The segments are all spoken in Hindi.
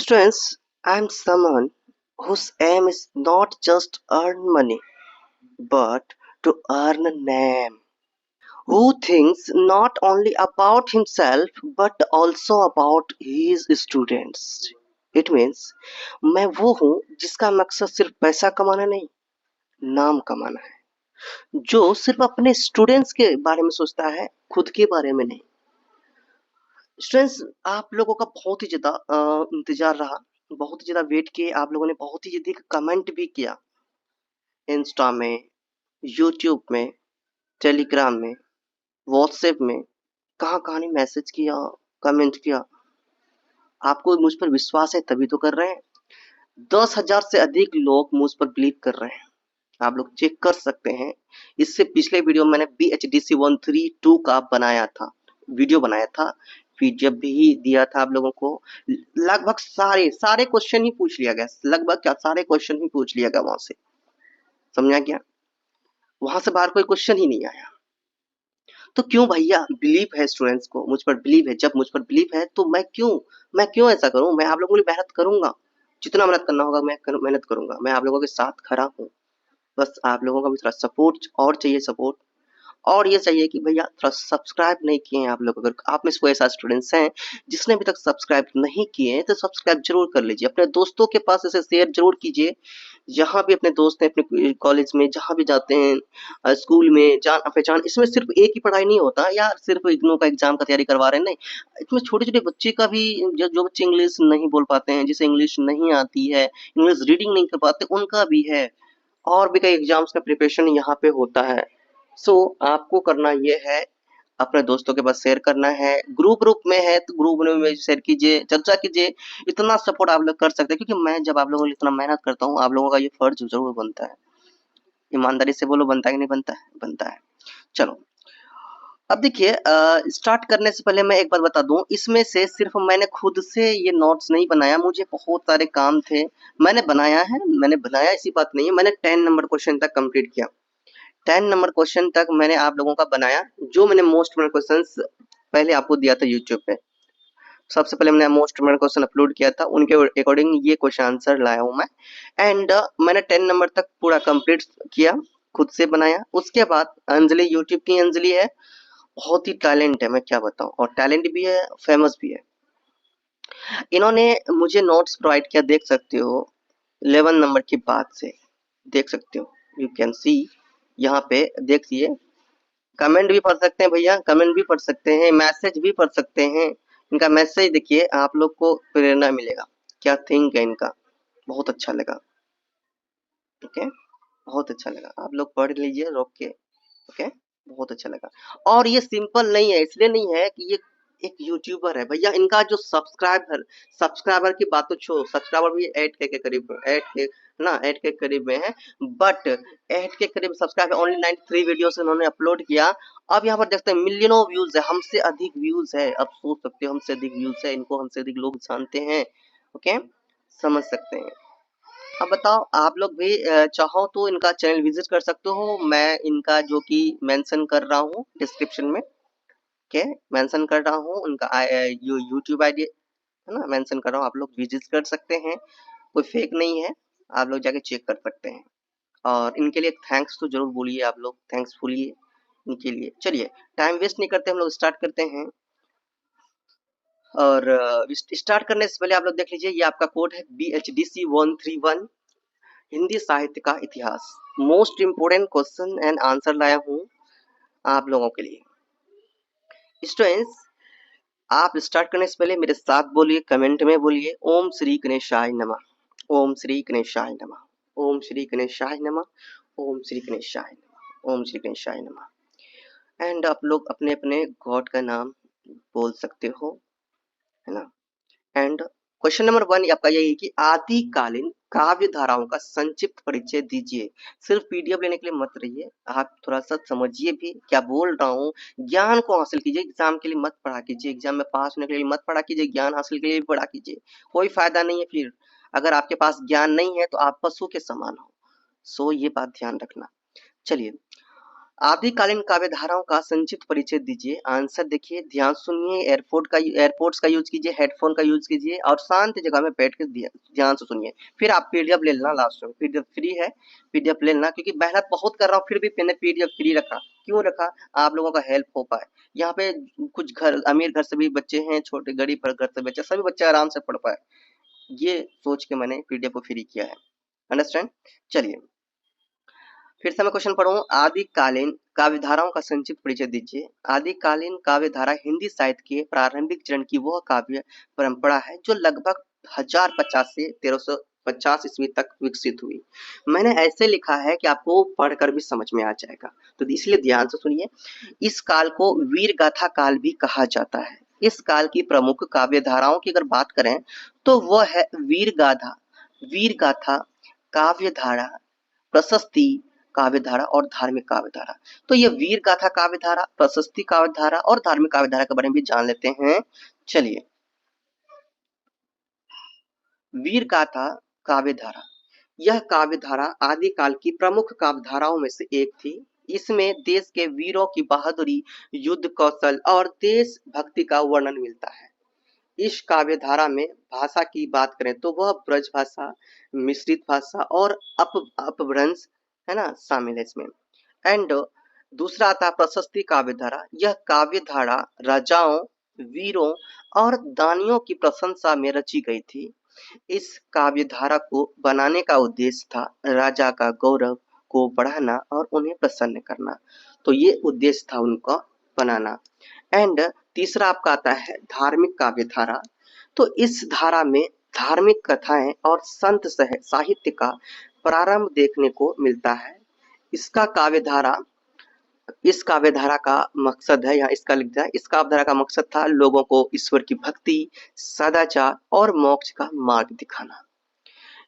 Students, I am someone whose aim is not just earn money, but to earn a name. Who thinks not only about himself but also about his students. It means मैं वो हूँ जिसका मकसद सिर्फ पैसा कमाना नहीं, नाम कमाना है, जो सिर्फ अपने स्टूडेंट्स के बारे में सोचता है, खुद के बारे में नहीं। स्टूडेंट्स, आप लोगों का बहुत ही ज़्यादा इंतज़ार रहा, बहुत ही ज़्यादा वेट किए, आप लोगों ने बहुत ही ज़्यादा कमेंट भी किया। इंस्टा में, यूट्यूब में, टेलीग्राम में, व्हाट्सएप में, कहाँ-कहाँ नहीं मैसेज किया, कमेंट किया। आपको मुझ पर विश्वास है तभी तो कर रहे हैं। 10,000 से अधिक लोग मुझ पर बिलीव कर रहे हैं। आप लोग चेक कर सकते हैं। इससे पिछले वीडियो मैंने BHDC 132 का बनाया था, वीडियो बनाया था, पीडीएफ भी दिया था आप लोगों को। लगभग सारे क्वेश्चन ही पूछ लिया गया, लगभग क्या सारे क्वेश्चन ही पूछ लिया गया वहां से। समझा क्या? वहां से बाहर कोई क्वेश्चन ही नहीं आया। तो क्यों भैया बिलीव है स्टूडेंट्स को, मुझ पर बिलीव है। जब मुझ पर बिलीव है तो मैं क्यों ऐसा करूं। मैं आप लोगों के लिए मेहनत करूंगा, जितना मेहनत करना होगा मैं मेहनत करूंगा। मैं आप लोगों के साथ खड़ा हूं। बस आप लोगों का भी थोड़ा सपोर्ट और चाहिए, सपोर्ट और ये चाहिए कि भैया थोड़ा सब्सक्राइब नहीं किए हैं आप लोग। अगर आप में से कोई ऐसा स्टूडेंट्स हैं जिसने अभी तक सब्सक्राइब नहीं किए हैं तो सब्सक्राइब जरूर कर लीजिए। अपने दोस्तों के पास इसे शेयर जरूर कीजिए। जहाँ भी अपने दोस्त हैं, अपने कॉलेज में जहाँ भी जाते हैं, स्कूल में, जान पहचान, इसमें सिर्फ एक ही पढ़ाई नहीं होता या सिर्फ इग्नू का एग्जाम का तैयारी करवा रहे हैं, नहीं। इसमें छोटे छोटे बच्चे का भी, जो बच्चे इंग्लिश नहीं बोल पाते हैं, जिसे इंग्लिश नहीं आती है, इंग्लिश रीडिंग नहीं कर पाते, उनका भी है। और भी कई एग्जाम्स का प्रिपरेशन यहाँ पे होता है। सो आपको करना ये है, अपने दोस्तों के पास शेयर करना है। ग्रुप में है तो ग्रुप में शेयर कीजिए, चर्चा कीजिए। इतना सपोर्ट आप लोग कर सकते हैं क्योंकि मैं जब आप लोगों के लिए इतना मेहनत करता हूँ, आप लोगों का ये फर्ज जरूर बनता है। ईमानदारी से बोलो, बनता है कि नहीं बनता है? बनता है। चलो अब देखिए, स्टार्ट करने से पहले मैं एक बात बता दूं, इसमें से सिर्फ मैंने खुद से ये नोट्स नहीं बनाया, मुझे बहुत सारे काम थे, मैंने बनाया ऐसी बात नहीं है। मैंने 10 नंबर क्वेश्चन तक कंप्लीट किया। 10 नंबर क्वेश्चन तक मैंने आप लोगों का बनाया। जो मैंने मोस्ट इम्पोर्टेंट क्वेश्चंस पहले आपको दिया था यूट्यूब पे, सबसे पहले मैंने मोस्ट इम्पोर्टेंट क्वेश्चन अपलोड किया था, उनके अकॉर्डिंग ये क्वेश्चन आंसर लाया हूं मैं। एंड मैंने 10 नंबर तक पूरा कंप्लीट किया, खुद से बनाया। उसके बाद अंजलि, यूट्यूब की अंजलि है, बहुत ही टैलेंट है, मैं क्या बताऊं, और टैलेंट भी है, फेमस भी है। इन्होंने मुझे नोट्स प्रोवाइड किया, देख सकते हो 11 नंबर के बाद से, देख सकते हो, यू कैन सी। यहाँ पे देखिए, कमेंट भी पढ़ सकते हैं भैया, कमेंट भी पढ़ सकते हैं, मैसेज भी पढ़ सकते हैं। इनका मैसेज देखिए, आप लोग को प्रेरणा मिलेगा। क्या थिंक है इनका, बहुत अच्छा लगा। ओके, बहुत अच्छा लगा, आप लोग पढ़ लीजिए रोक के। ओके, बहुत अच्छा लगा। और ये सिंपल नहीं है, इसलिए नहीं है कि ये एक यूट्यूबर है भैया। इनका जो सब्सक्राइबर की बात तो छोड़ो, सब्सक्राइबर भी 8K के करीब, 8K ना, 8K के करीब में है। बट 8K के करीब सब्सक्राइबर, ओनली 93 वीडियोस इन्होंने अपलोड किया। अब यहाँ पर देखते हैं मिलियनों व्यूज है, हमसे अधिक व्यूज है। अब सोच सकते हो, हमसे अधिक व्यूज है, इनको हमसे अधिक लोग जानते हैं। ओके, समझ सकते हैं। अब बताओ, आप लोग भी चाहो तो इनका चैनल विजिट कर सकते हो। मैं इनका जो कि मेंशन कर रहा हूँ डिस्क्रिप्शन में, के मेंशन कर रहा हूँ उनका यूट्यूब आईडी है ना, मेंशन कर रहा हूँ, आप लोग विजिट कर सकते हैं। कोई फेक नहीं है, आप लोग जाके चेक कर सकते हैं। और इनके लिए थैंक्स तो जरूर बोलिए, आप लोग थैंक्स बोलिए इनके लिए। चलिए टाइम वेस्ट नहीं करते, हम लोग स्टार्ट करते हैं। और स्टार्ट करने से पहले आप लोग देख लीजिए, ये आपका कोड है BHDC 131, हिंदी साहित्य का इतिहास। Most important question and answer लाया हूँ आप लोगों के लिए। स्टूडेंट्स, आप स्टार्ट करने से पहले मेरे साथ बोलिए, कमेंट में बोलिए, ओम श्री गणेशाय नमः, ओम श्री गणेशाय नमः, ओम श्री गणेशाय नमः, ओम श्री गणेशाय नमः, ओम श्री गणेशाय नमः। एंड आप लोग अपने अपने गॉड का नाम बोल सकते हो, है ना। एंड क्वेश्चन नंबर 1 आपका यही है कि आदिकालीन काव्य धाराओं का संक्षिप्त परिचय दीजिए। सिर्फ पीडीएफ लेने के लिए मत रहिए, आप थोड़ा सा समझिए भी क्या बोल रहा हूँ, ज्ञान को हासिल कीजिए। एग्जाम के लिए मत पढ़ा कीजिए, एग्जाम में पास होने के लिए मत पढ़ा कीजिए, ज्ञान हासिल के लिए भी पढ़ा कीजिए। कोई फायदा नहीं है फिर, अगर आपके पास ज्ञान नहीं है तो आप पशु के समान हो। सो ये बात ध्यान रखना। चलिए आदिकालीन काव्य धाराओं का संक्षिप्त परिचय दीजिए। आंसर देखिए, ध्यान सुनिए, एयरपोर्ट्स का यूज कीजिए, हेडफोन का यूज कीजिए और शांत जगह में बैठ के ध्यान से सुनिए। फिर आप पीडीएफ ले लेना, लास्ट में पीडीएफ फ्री है, पीडीएफ ले लेना, क्योंकि मेहनत बहुत कर रहा हूँ फिर भी मैंने पीडीएफ फ्री रखा। क्यों रखा? आप लोगों का हेल्प हो पाए। यहाँ पे कुछ घर अमीर घर से भी बच्चे हैं, छोटे गरीब घर से बच्चे, सभी बच्चे आराम से पढ़ पाए, ये सोच के मैंने पीडीएफ को फ्री किया है। अंडरस्टैंड? चलिए फिर से मैं क्वेश्चन पढ़ूं। आदिकालीन काव्य धाराओं का संक्षिप्त परिचय दीजिए। आदिकालीन काव्य धारा हिंदी साहित्य के प्रारंभिक चरण की वह काव्य परंपरा है जो लगभग 1050 से 1350 ईस्वी तक विकसित हुई। मैंने ऐसे लिखा है कि आपको पढ़कर भी समझ में आ जाएगा, तो इसलिए ध्यान से सुनिए। इस काल को वीर गाथा काल भी कहा जाता है। इस काल की प्रमुख काव्य धाराओं की अगर बात करें तो वह है वीर गाथा, काव्य धारा, प्रशस्ति काव्य धारा और धार्मिक काव्य धारा। तो ये वीर गाथा काव्य धारा, प्रशस्ति काव्य धारा और धार्मिक काव्य धारा के बारे में भी जान लेते हैं। चलिए, वीर गाथा काव्य धारा, यह काव्य धारा आदिकाल की प्रमुख काव्य धाराओं में से एक थी। इसमें देश के वीरों की बहादुरी, युद्ध कौशल और देशभक्ति का वर्णन मिलता है। इस काव्य धारा में भाषा की बात करें तो वह ब्रज भाषा, मिश्रित भाषा और अपभ्रंश है ना शामिल है इसमें। एंड दूसरा आता है प्रशस्ति काव्य धारा। यह काव्य धारा राजाओं, वीरों और दानियों की प्रशंसा में रची गई थी। इस काव्य धारा को बनाने का उद्देश्य था राजा का गौरव को बढ़ाना और उन्हें प्रसन्न करना। तो ये उद्देश्य था उनका बनाना। एंड तीसरा आपका आता है धार्मिक काव्य धारा। तो इस धारा में धार्मिक कथाएं और संत साहित्य का प्रारंभ देखने को मिलता है। इस काव्य धारा का मकसद है, यहाँ इसका लिख दिया, इस काव्य धारा का मकसद था लोगों को ईश्वर की भक्ति, सदाचार और मोक्ष का मार्ग दिखाना।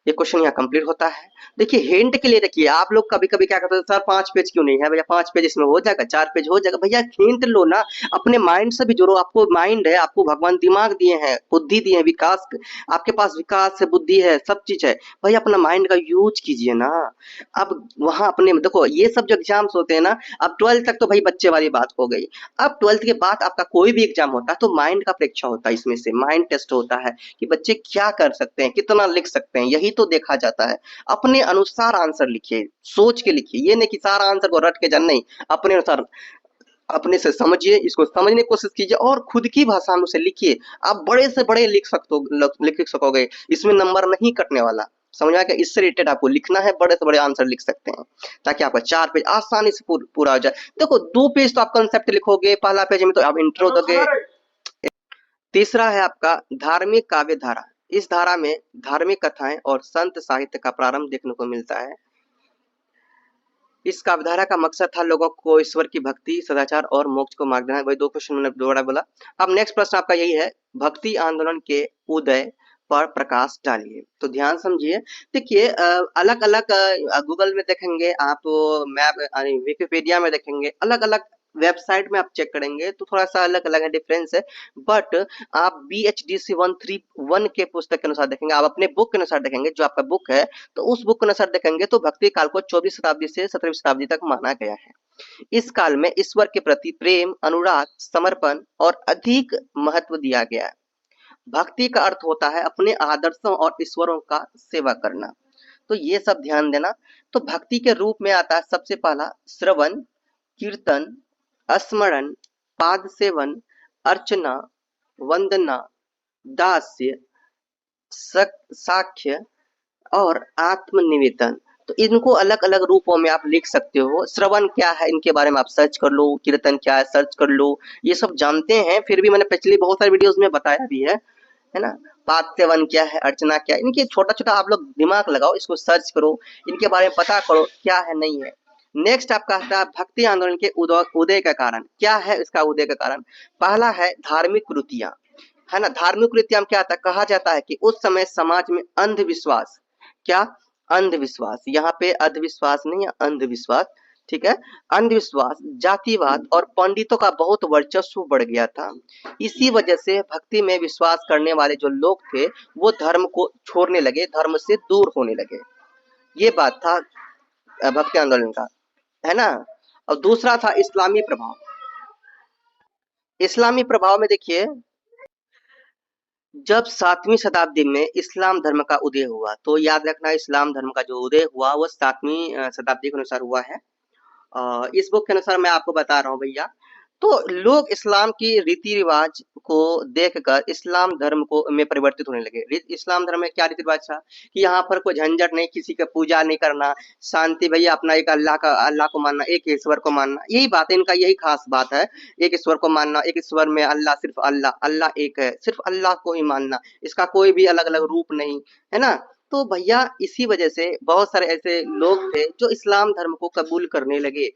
ये क्वेश्चन यहाँ कंप्लीट होता है। देखिए हिंट के लिए, देखिए आप लोग कभी कभी क्या करते हैं, सर 5 पेज क्यों नहीं है भैया, 5 पेज इसमें हो जाएगा, 4 पेज हो जाएगा। भैया हिंट लो ना, अपने माइंड से भी जोड़ो। आपको माइंड है, आपको भगवान दिमाग दिए हैं, बुद्धि दिए हैं, विकास, आपके पास विकास है, बुद्धि है, सब चीज है। भैया अपना माइंड का यूज कीजिए ना। अब वहां अपने देखो ये सब जो एग्जाम्स होते हैं ना, अब 12th तक तो भाई बच्चे वाली बात हो गई। अब 12th के बाद आपका कोई भी एग्जाम होता है तो माइंड का परीक्षा होता है, इसमें से माइंड टेस्ट होता है कि बच्चे क्या कर सकते हैं, कितना लिख सकते हैं, यही तो देखा जाता है। अपने अनुसार आंसर लिखिए, सोच के लिखिए, ये नहीं कि सारा आंसर को रट के जान, नहीं, अपने अनुसार अपने से समझिए, इसको समझने की कोशिश कीजिए और खुद की भाषा में उसे लिखिए। आप बड़े से बड़े लिख सकोगे, इसमें नंबर नहीं कटने वाला। समझ में आ गया? इससे रिलेटेड आपको लिखना है, बड़े से बड़े आंसर लिख सकते हैं ताकि आपका 4 पेज आसानी से पूरा हो जाए। देखो 2 पेज तो आप कंसेप्ट लिखोगे, पहला पेज में तो आप इंट्रो दोगे। तीसरा है आपका धार्मिक काव्य धारा। इस धारा में धार्मिक कथाएं और संत साहित्य का प्रारंभ देखने को मिलता है। इस काव्य धारा का मकसद था लोगों को ईश्वर की भक्ति, सदाचार और मोक्ष को मार्ग देना। वही 2 क्वेश्चन मैंने दोबारा बोला। अब नेक्स्ट प्रश्न आपका यही है, भक्ति आंदोलन के उदय पर प्रकाश डालिए। तो ध्यान समझिए। देखिए अलग अलग गूगल में देखेंगे आप, मैप विकिपीडिया में देखेंगे, अलग अलग वेबसाइट में आप चेक करेंगे तो थोड़ा सा अलग अलग है, डिफरेंस है। बट आप BHDC 131 के पुस्तक के अनुसार देखेंगे, आप अपने बुक के अनुसार देखेंगे, जो आपका बुक है तो उस बुक के अनुसार देखेंगे तो भक्ति काल को 24वीं शताब्दी से 17वीं शताब्दी तक माना गया है। इस काल में ईश्वर के प्रति प्रेम, अनुराग, समर्पण और अधिक महत्व दिया गया है। भक्ति का अर्थ होता है अपने आदर्शों और ईश्वरों का सेवा करना। तो ये सब ध्यान देना। तो भक्ति के रूप में आता है सबसे पहला श्रवण, कीर्तन, स्मरण, पाद सेवन, अर्चना, वंदना, दास्य, साक्ष्य और आत्मनिवेदन। तो इनको अलग अलग रूपों में आप लिख सकते हो। श्रवण क्या है इनके बारे में आप सर्च कर लो, कीर्तन क्या है सर्च कर लो, ये सब जानते हैं, फिर भी मैंने पिछली बहुत सारी वीडियोस में बताया भी है ना। पाद सेवन क्या है, अर्चना क्या है, इनके छोटा छोटा आप लोग दिमाग लगाओ, इसको सर्च करो, इनके बारे में पता करो क्या है नहीं है। नेक्स्ट आपका आता है भक्ति आंदोलन के उदय का कारण। क्या है इसका उदय का कारण? पहला है धार्मिक कृतियां, है ना। धार्मिक कृतियां क्या था, कहा जाता है कि उस समय समाज में अंधविश्वास, क्या अंधविश्वास, यहाँ पे अंधविश्वास नहीं है, अंधविश्वास, ठीक है, अंधविश्वास, जातिवाद और पंडितों का बहुत वर्चस्व बढ़ गया था। इसी वजह से भक्ति में विश्वास करने वाले जो लोग थे वो धर्म को छोड़ने लगे, धर्म से दूर होने लगे। ये बात था भक्ति आंदोलन का, है ना। और दूसरा था इस्लामी प्रभाव। इस्लामी प्रभाव में देखिए, जब 7वीं शताब्दी में इस्लाम धर्म का उदय हुआ, तो याद रखना इस्लाम धर्म का जो उदय हुआ वो 7वीं शताब्दी के अनुसार हुआ है। इस बुक के अनुसार मैं आपको बता रहा हूँ भैया। तो लोग इस्लाम की रीति-रिवाज को देखकर इस्लाम धर्म को में परिवर्तित होने लगे। इस्लाम धर्म में क्या रीति-रिवाज था कि यहाँ पर कोई झंझट नहीं, किसी का पूजा नहीं करना, शांति भैया अपना एक अल्लाह को मानना, एक ईश्वर को मानना। यही बात है इनका, यही खास बात है। एक ईश्वर को मानना, एक ईश्वर में अल्लाह, सिर्फ अल्लाह, अल्लाह एक है, सिर्फ अल्लाह को ही मानना, इसका कोई भी अलग-अलग रूप नहीं, है ना? तो भैया इसी वजह से बहुत सारे ऐसे लोग थे जो इस्लाम धर्म को कबूल करने लगे,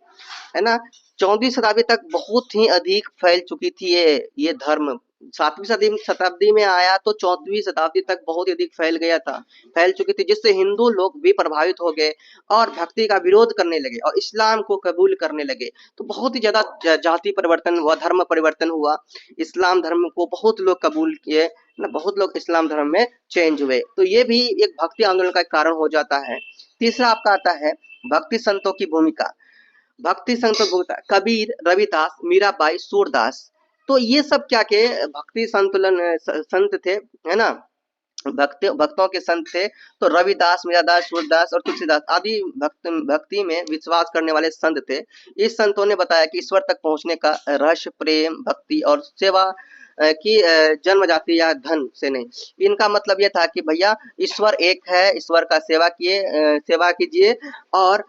है ना? 14वीं शताब्दी तक बहुत ही अधिक फैल चुकी थी ये धर्म। 7वीं शताब्दी में आया तो 14वीं शताब्दी तक बहुत ही अधिक फैल गया था, फैल चुकी थी, जिससे हिंदू लोग भी प्रभावित हो गए और भक्ति का विरोध करने लगे और इस्लाम को कबूल करने लगे। तो बहुत ही ज़्यादा जाति परिवर्तन हुआ, धर्म परिवर्तन हुआ। इस्लाम धर्म को बहुत लोग कबूल किए ना, बहुत लोग इस्लाम धर्म में चेंज हुए। तो ये भी एक भक्ति आंदोलन का कारण हो जाता है। तीसरा आपका आता है भक्ति संतों की भूमिका। भक्ति संतों की भूमिका, कबीर, रविदास, मीराबाई, सूरदास। तो ये सब क्या के भक्ति संतुलन संत थे, है ना? भक्तों के संत थे। तो रविदास, मीरादास, सूरदास और तुलसीदास आदि भक्ति में विश्वास करने वाले संत थे। इस संतों ने बताया कि ईश्वर तक पहुंचने का रहस्य प्रेम, भक्ति और सेवा की जन्म जाति या धन से नहीं। इनका मतलब ये था कि भैया ईश्वर एक है, ईश्वर का सेवा कीजिए और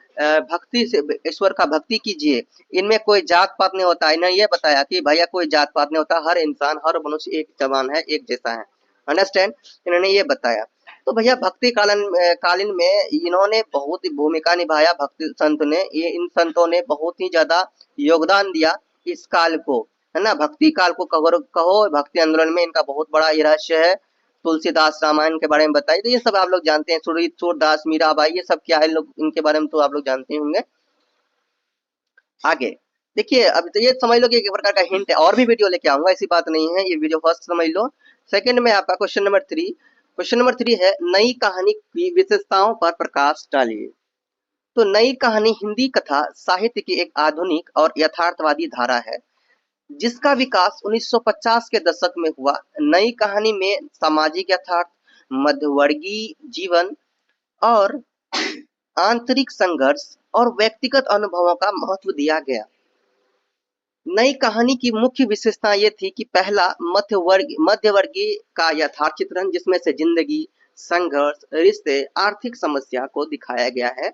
भक्ति से ईश्वर का भक्ति कीजिए। इनमें कोई जात पात नहीं होता। इन्होंने ये बताया कि भैया कोई जात पात नहीं होता, हर इंसान, हर मनुष्य एक समान है, एक जैसा है। अंडरस्टैंड? इन्होंने ये बताया। तो भैया भक्ति कालीन में इन्होंने बहुत ही भूमिका निभाया। भक्ति संत ने, ये इन संतों ने बहुत ही ज्यादा योगदान दिया इस काल को, है ना? भक्ति काल को कहो भक्ति आंदोलन में इनका बहुत बड़ा ये रहस्य है। तुलसीदास रामायण के बारे में बताइए, तो ये सब आप लोग जानते हैं। सूरदास, मीराबाई, ये सब क्या है, लोग इनके बारे में तो आप लोग जानते होंगे। आगे देखिए, अब तो ये समझ लो कि एक प्रकार का हिंट है, और भी वीडियो लेके आऊंगा, ऐसी बात नहीं है। ये वीडियो फर्स्ट समझ लो। सेकंड में आपका क्वेश्चन नंबर 3 है, नई कहानी की विशेषताओं पर प्रकाश डालिए। तो नई कहानी हिंदी कथा साहित्य की एक आधुनिक और यथार्थवादी धारा है जिसका विकास 1950 के दशक में हुआ। नई कहानी में सामाजिक यथार्थ, मध्यवर्गीय जीवन और आंतरिक संघर्ष और व्यक्तिगत अनुभवों का महत्व दिया गया। नई कहानी की मुख्य विशेषता ये थी कि पहला, मध्यवर्गीय का यथार्थ चित्रण, जिसमें से जिंदगी, संघर्ष, रिश्ते, आर्थिक समस्या को दिखाया गया है।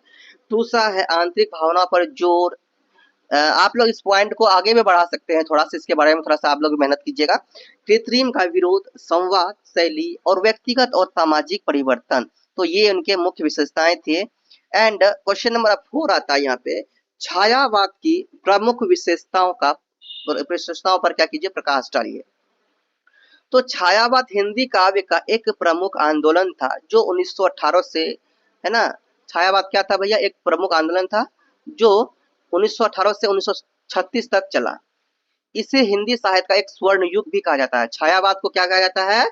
दूसरा है आंतरिक भावना पर जोर। आप लोग इस पॉइंट को आगे भी बढ़ा सकते हैं, थोड़ा सा इसके बारे में थोड़ा सा आप लोग मेहनत कीजिएगा। कृत्रिम का विरोध, संवाद शैली और व्यक्तिगत और सामाजिक परिवर्तन, तो ये उनके मुख्य विशेषताएं थे। एंड क्वेश्चन नंबर 4 आता है यहाँ पे, छायावाद की प्रमुख विशेषताओं पर क्या कीजिए, प्रकाश डालिए। तो छायावाद हिंदी काव्य का एक प्रमुख आंदोलन था जो 1918 से, है ना? छायावाद क्या था भैया? एक प्रमुख आंदोलन था जो 1918 से 1936 तक चला। इसे हिंदी साहित्य का एक स्वर्ण युग भी कहा जाता है। छायावाद को क्या कहा जाता है?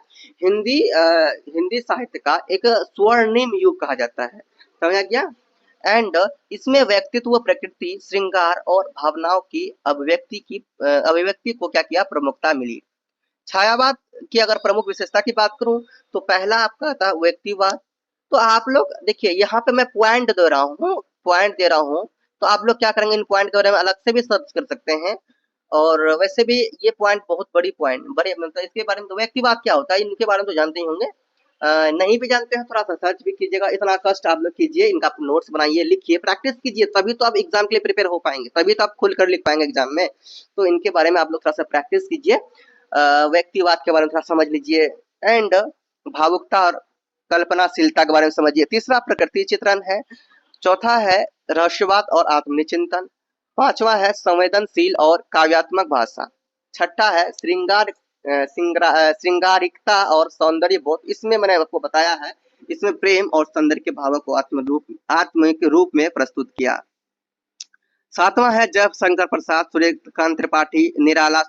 हिंदी साहित्य का एक स्वर्णिम युग कहा जाता है। समझा गया? एंड इसमें व्यक्तित्व, प्रकृति, श्रृंगार और भावनाओं की अभिव्यक्ति को क्या किया, प्रमुखता मिली। छायावाद की अगर प्रमुख विशेषता की बात करूं तो पहला आपका था व्यक्तिवाद। तो आप लोग देखिए, यहाँ पे मैं पॉइंट दे रहा हूँ, तो आप लोग क्या करेंगे, इन पॉइंट के बारे में अलग से भी सर्च कर सकते हैं। और वैसे भी ये पॉइंट बहुत बड़े मतलब इसके बारे में, तो व्यक्तिवाद क्या होता है इनके बारे में तो जानते ही होंगे। नहीं भी जानते हैं थोड़ा सा सर्च भी कीजिएगा। इतना कष्ट आप लोग कीजिए, इनका नोट्स बनाइए, लिखिए, प्रैक्टिस कीजिए, तभी तो आप एग्जाम के लिए प्रिपेयर हो पाएंगे, तभी तो आप खुल कर लिख पाएंगे एग्जाम में। तो इनके बारे में आप लोग थोड़ा सा प्रैक्टिस कीजिए, व्यक्तिवाद के बारे में थोड़ा समझ लीजिए। एंड भावुकता और कल्पनाशीलता के बारे में समझिए। तीसरा प्रकृति चित्रण है। चौथा है रहस्यवाद और आत्मनिचिंतन। पांचवा है संवेदनशील और काव्यात्मक भाषा। छठा है श्रृंगारिकता और सौंदर्य बोध। इसमें मैंने आपको बताया है, इसमें प्रेम और सौंदर्य के भावों को आत्मिक रूप में प्रस्तुत किया। सातवां है जब शंकर प्रसाद, सूर्यकांत त्रिपाठी निराला,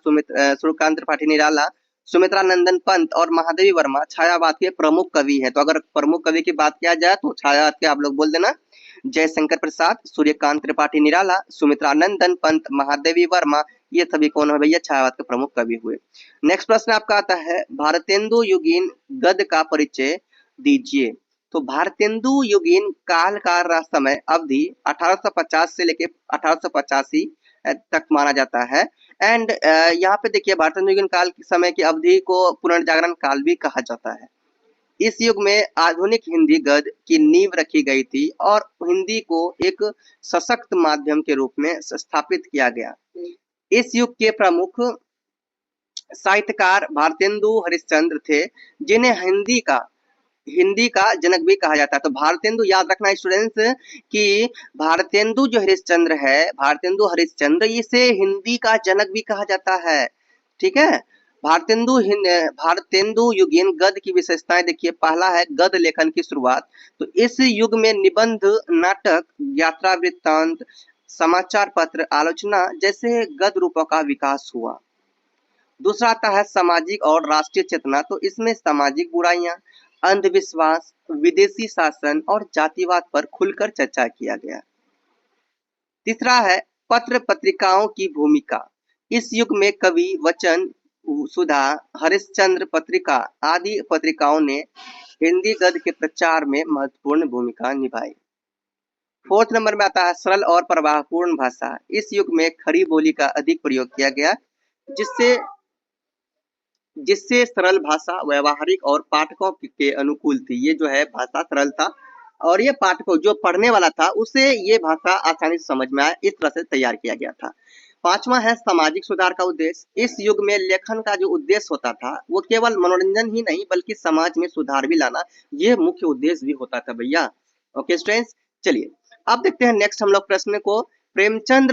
सुमित्रा नंदन पंत और महादेवी वर्मा छायावाद के प्रमुख कवि हैं। तो अगर प्रमुख कवि की बात किया जाए तो छायावाद के आप लोग बोल देना जयशंकर प्रसाद, सूर्यकांत त्रिपाठी निराला, सुमित्रा नंदन पंत, महादेवी वर्मा, ये सभी कौन है भैया, छायावाद के प्रमुख कवि हुए। नेक्स्ट प्रश्न आपका आता है, भारतेंदु युगीन गद्य का परिचय दीजिए। तो भारतेंदु युगीन काल का समय अवधि 1850 से लेके 1885 तक माना जाता है। एंड यहाँ पे देखिए भारतेंदु युगीन काल के समय की अवधि को पुनर्जागरण काल भी कहा जाता है। इस युग में आधुनिक हिंदी गद्य की नींव रखी गई थी और हिंदी को एक सशक्त माध्यम के रूप में स्थापित किया गया। इस युग के प्रमुख साहित्यकार भारतेंदु हरिश्चंद्र थे, जिन्हें हिंदी का जनक भी कहा जाता है। तो भारतेंदु याद रखना स्टूडेंट्स कि भारतेंदु जो हरिश्चंद्र है, भारतेंदु हरिश्चंद्र, इसे हिंदी का जनक भी कहा जाता है। ठीक है, भारतेंदु युगीन गद्य की विशेषताएं देखिए। पहला है गद्य लेखन की शुरुआत। तो इस युग में निबंध, नाटक, यात्रा वृत्तांत, समाचार पत्र, आलोचना जैसे गद्य रूपों का विकास हुआ। दूसरा आता है सामाजिक और राष्ट्रीय चेतना। तो इसमें सामाजिक बुराइयां, अंधविश्वास, विदेशी शासन और जातिवाद पर खुलकर चर्चा किया गया। तीसरा है पत्र पत्रिकाओं की भूमिका। इस युग में कवि, वचन, सुधा, हरिश्चंद्र पत्रिका आदि पत्रिकाओं ने हिंदी गद्य के प्रचार में महत्वपूर्ण भूमिका निभाई। फोर्थ नंबर में आता है सरल और प्रवाहपूर्ण भाषा। इस युग में खड़ी बोली का अधिक प्रयोग किया गया, जिससे जिससे सरल भाषा व्यवहारिक और पाठकों के अनुकूल थी। ये जो है भाषा सरल था और ये पाठकों जो पढ़ने वाला था उसे ये भाषा आसानी से समझ में आए, इस तरह से तैयार किया गया था। पांचवा है सामाजिक सुधार का उद्देश्य। इस युग में लेखन का जो उद्देश्य होता था वो केवल मनोरंजन ही नहीं बल्कि समाज में सुधार भी लाना, ये मुख्य उद्देश्य भी होता था भैया। ओके स्टूडेंट्स, चलिए अब देखते हैं नेक्स्ट हम लोग प्रश्न को। प्रेमचंद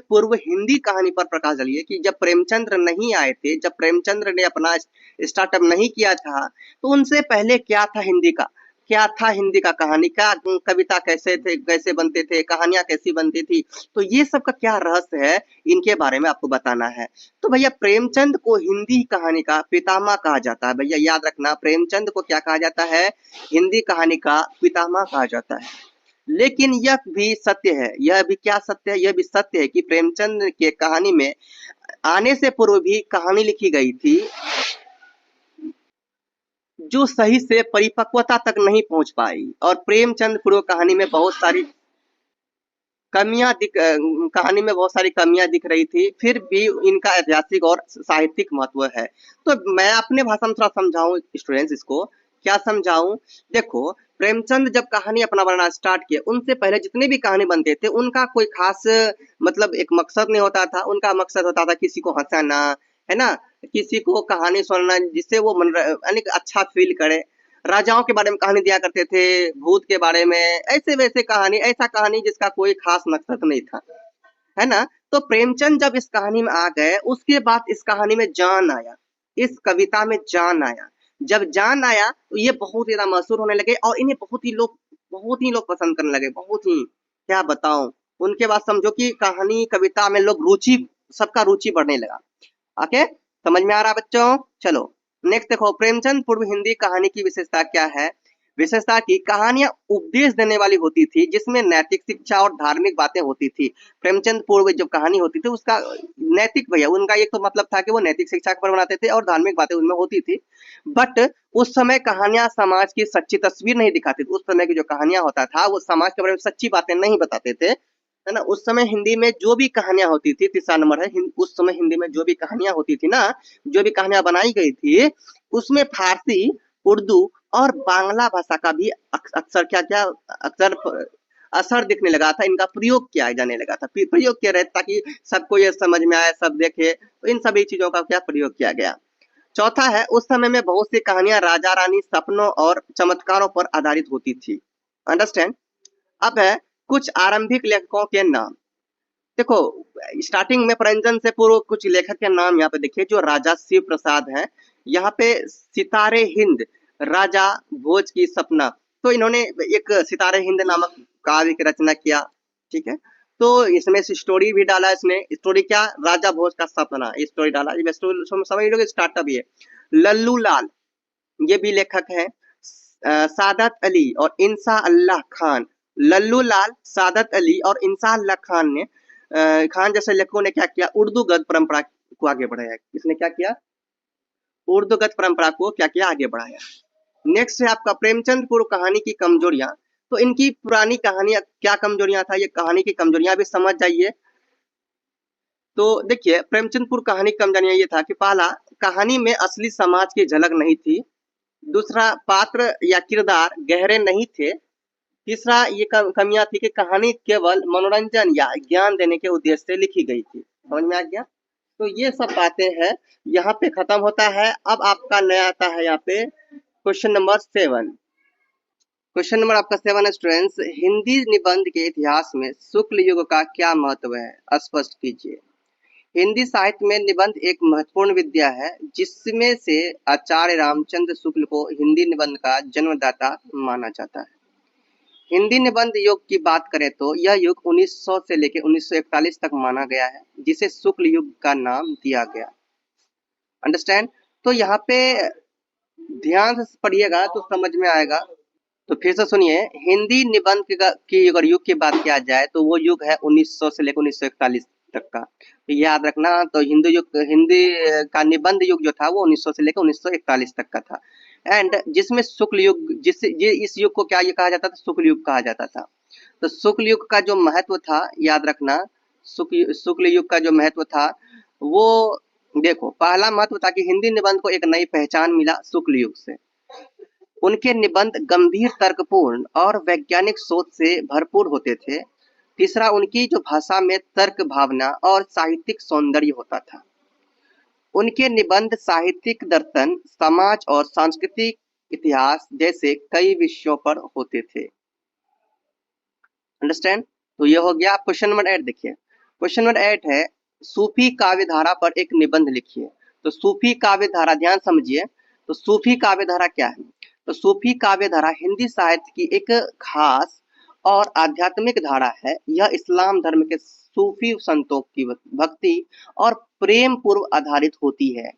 पूर्व हिंदी कहानी पर प्रकाश डालिए कि जब प्रेमचंद्र नहीं आए थे, जब प्रेमचंद्र ने अपना स्टार्टअप नहीं किया था, तो उनसे पहले क्या था हिंदी का, क्या था हिंदी का कहानी का, कविता कैसे थे, कैसे बनते थे, कहानियां कैसी बनती थी, तो ये सब का क्या रहस्य है, इनके बारे में आपको बताना है। तो भैया प्रेमचंद को हिंदी कहानी का पितामह कहा जाता है। भैया याद रखना, प्रेमचंद को क्या कहा जाता है, हिंदी कहानी का पितामह कहा जाता है। लेकिन यह भी सत्य है, यह भी क्या सत्य है, यह भी सत्य है कि प्रेमचंद के कहानी में आने से पूर्व भी कहानी लिखी गई थी जो सही से परिपक्वता तक नहीं पहुंच पाई, और प्रेमचंद पूर्व कहानी में बहुत सारी कहानी में बहुत सारी कमियां दिख रही थी, फिर भी इनका ऐतिहासिक और साहित्यिक महत्व है। तो मैं अपने भाषा में थोड़ा समझाऊं स्टूडेंट्स, इसको क्या समझाऊं। देखो प्रेमचंद जब कहानी अपना बनाना स्टार्ट किया, उनसे पहले जितने भी कहानी बनते थे उनका कोई खास मतलब एक मकसद नहीं होता था। उनका मकसद होता था किसी को हंसाना, है ना, किसी को कहानी सुनना जिससे वो मन यानी अच्छा फील करे। राजाओं के बारे में कहानी दिया करते थे, भूत के बारे में, ऐसे वैसे कहानी, ऐसा कहानी जिसका कोई खास मकसद नहीं था, है ना। तो प्रेमचंद जब इस कहानी में आ गए, उसके बाद इस कहानी में जान आया, इस कविता में जान आया। जब जान आया तो ये बहुत ज्यादा मशहूर होने लगे और इन्हें बहुत ही लोग पसंद करने लगे, बहुत ही, क्या बताऊं। उनके बाद समझो कि कहानी कविता में लोग रुचि, सबका रुचि बढ़ने लगा। ओके, समझ में आ रहा बच्चों। चलो नेक्स्ट देखो, प्रेमचंद पूर्व हिंदी कहानी की विशेषता क्या है। विशेषता की कहानियां उपदेश देने वाली होती थी, जिसमें नैतिक शिक्षा और धार्मिक बातें होती थी। प्रेमचंद पूर्व जो कहानी होती थी उसका नैतिक, भैया उनका एक तो मतलब था कि वो नैतिक शिक्षा पर बनाते थे और धार्मिक बातें उनमें होती थी। बट उस समय कहानियां समाज की सच्ची तस्वीर नहीं दिखाती थी। उस समय की जो कहानियां होता था वो समाज के बारे में सच्ची बातें नहीं बताते थे, है ना। उस समय हिंदी में जो भी कहानियां होती थी, तीसरा नंबर है, उस समय हिंदी में जो भी कहानियां होती थी ना, जो भी कहानियां बनाई गई थी, उसमें फारसी, उर्दू और बांग्ला भाषा का भी अक्सर अक्सर असर दिखने लगा था। इनका प्रयोग किया जाने लगा था, प्रयोग किया रहे ताकि सबको ये समझ में आए, सब देखे, तो इन सभी चीजों का क्या प्रयोग किया गया। चौथा है, उस समय में बहुत सी कहानियां राजा रानी, सपनों और चमत्कारों पर आधारित होती थी। अंडरस्टैंड। अब है कुछ आरंभिक लेखकों के नाम। देखो स्टार्टिंग में प्रेमचंद से पूर्व कुछ लेखक के नाम यहाँ पे देखिए, जो राजा शिव प्रसाद हैं। यहाँ पे सितारे हिंद, राजा भोज की सपना, तो इन्होंने एक सितारे हिंद नामक काव्य की रचना किया। ठीक है, तो इसमें स्टोरी भी डाला इसने। स्टोरी क्या? राजा भोज का सपना, स्टोरी डाला। ये समझ लोगे स्टार्टअप ये। लल्लू लाल, ये भी लेखक है। सादत अली और इंसा अल्लाह खान। लल्लू लाल, सादत अली और इंसा अल्लाह खान ने खान जैसे लेखकों ने क्या किया? उर्दू गद्य परंपरा को आगे बढ़ाया। किसने क्या किया? उर्दू गद्य परंपरा को क्या किया? आगे बढ़ाया। नेक्स्ट है आपका प्रेमचंद कहानी की कमजोरियां। तो इनकी पुरानी कहानियां क्या कमजोरियां था, ये कहानी की कमजोरियां भी समझ जाइए। तो देखिए प्रेमचंदपुर कहानी की कमजोरियां ये था कि पहला, कहानी में असली समाज की झलक नहीं थी। दूसरा, पात्र या किरदार गहरे नहीं थे। तीसरा, ये कमियां थी कि कहानी केवल मनोरंजन या ज्ञान देने के उद्देश्य से लिखी गई थी। समझ में आ गया? तो ये सब बातें हैं, यहाँ पे खत्म होता है। अब आपका नया आता है यहाँ पे क्वेश्चन नंबर 7। क्वेश्चन नंबर आपका 7 है स्टूडेंट्स, हिंदी निबंध के इतिहास में शुक्ल युग का क्या महत्व है, स्पष्ट कीजिए। हिंदी साहित्य में निबंध एक महत्वपूर्ण विद्या है, जिसमें से आचार्य रामचंद्र शुक्ल को हिंदी निबंध का जन्मदाता माना जाता है। हिंदी निबंध युग की बात करें तो यह युग 1900 से लेकर 1941 तक माना गया है, जिसे शुक्ल युग का नाम दिया गया। अंडरस्टैंड? तो यहाँ पे ध्यान से पढ़िएगा तो समझ में आएगा। तो फिर से सुनिए, हिंदी निबंध की अगर युग की बात किया जाए तो वो युग है 1900 से लेकर 1941 तक का। तो याद रखना, तो हिंदी का निबंध युग जो था वो 1900 से लेकर 1941 तक का था। एंड जिसमें शुक्ल युग, इस युग को क्या ये कहा जाता था? शुक्ल युग कहा जाता था। तो शुक्ल युग का जो महत्व था, याद रखना, शुक्ल युग का जो महत्व था वो, देखो पहला महत्व था कि हिंदी निबंध को एक नई पहचान मिला शुक्ल युग से। उनके निबंध गंभीर, तर्कपूर्ण और वैज्ञानिक सोच से भरपूर होते थे। तीसरा, उनकी जो भाषा में तर्क, भावना और साहित्यिक सौंदर्य होता था। उनके निबंध साहित्यिक दर्शन, समाज और सांस्कृतिक इतिहास जैसे कई विषयों पर होते थे। अंडरस्टैंड? तो ये हो गया। क्वेश्चन नंबर 8 देखिए। क्वेश्चन नंबर 8 है, सूफी काव्य धारा पर एक निबंध लिखिए। तो सूफी काव्य धारा, ध्यान समझिए। तो सूफी काव्य धारा क्या है? तो सूफी काव्य धारा हिंदी साहित्य की एक खास और आध्यात्मिक धारा है। यह इस्लाम धर्म के सूफी संतों की भक्ति और प्रेम पूर्व आधारित होती है।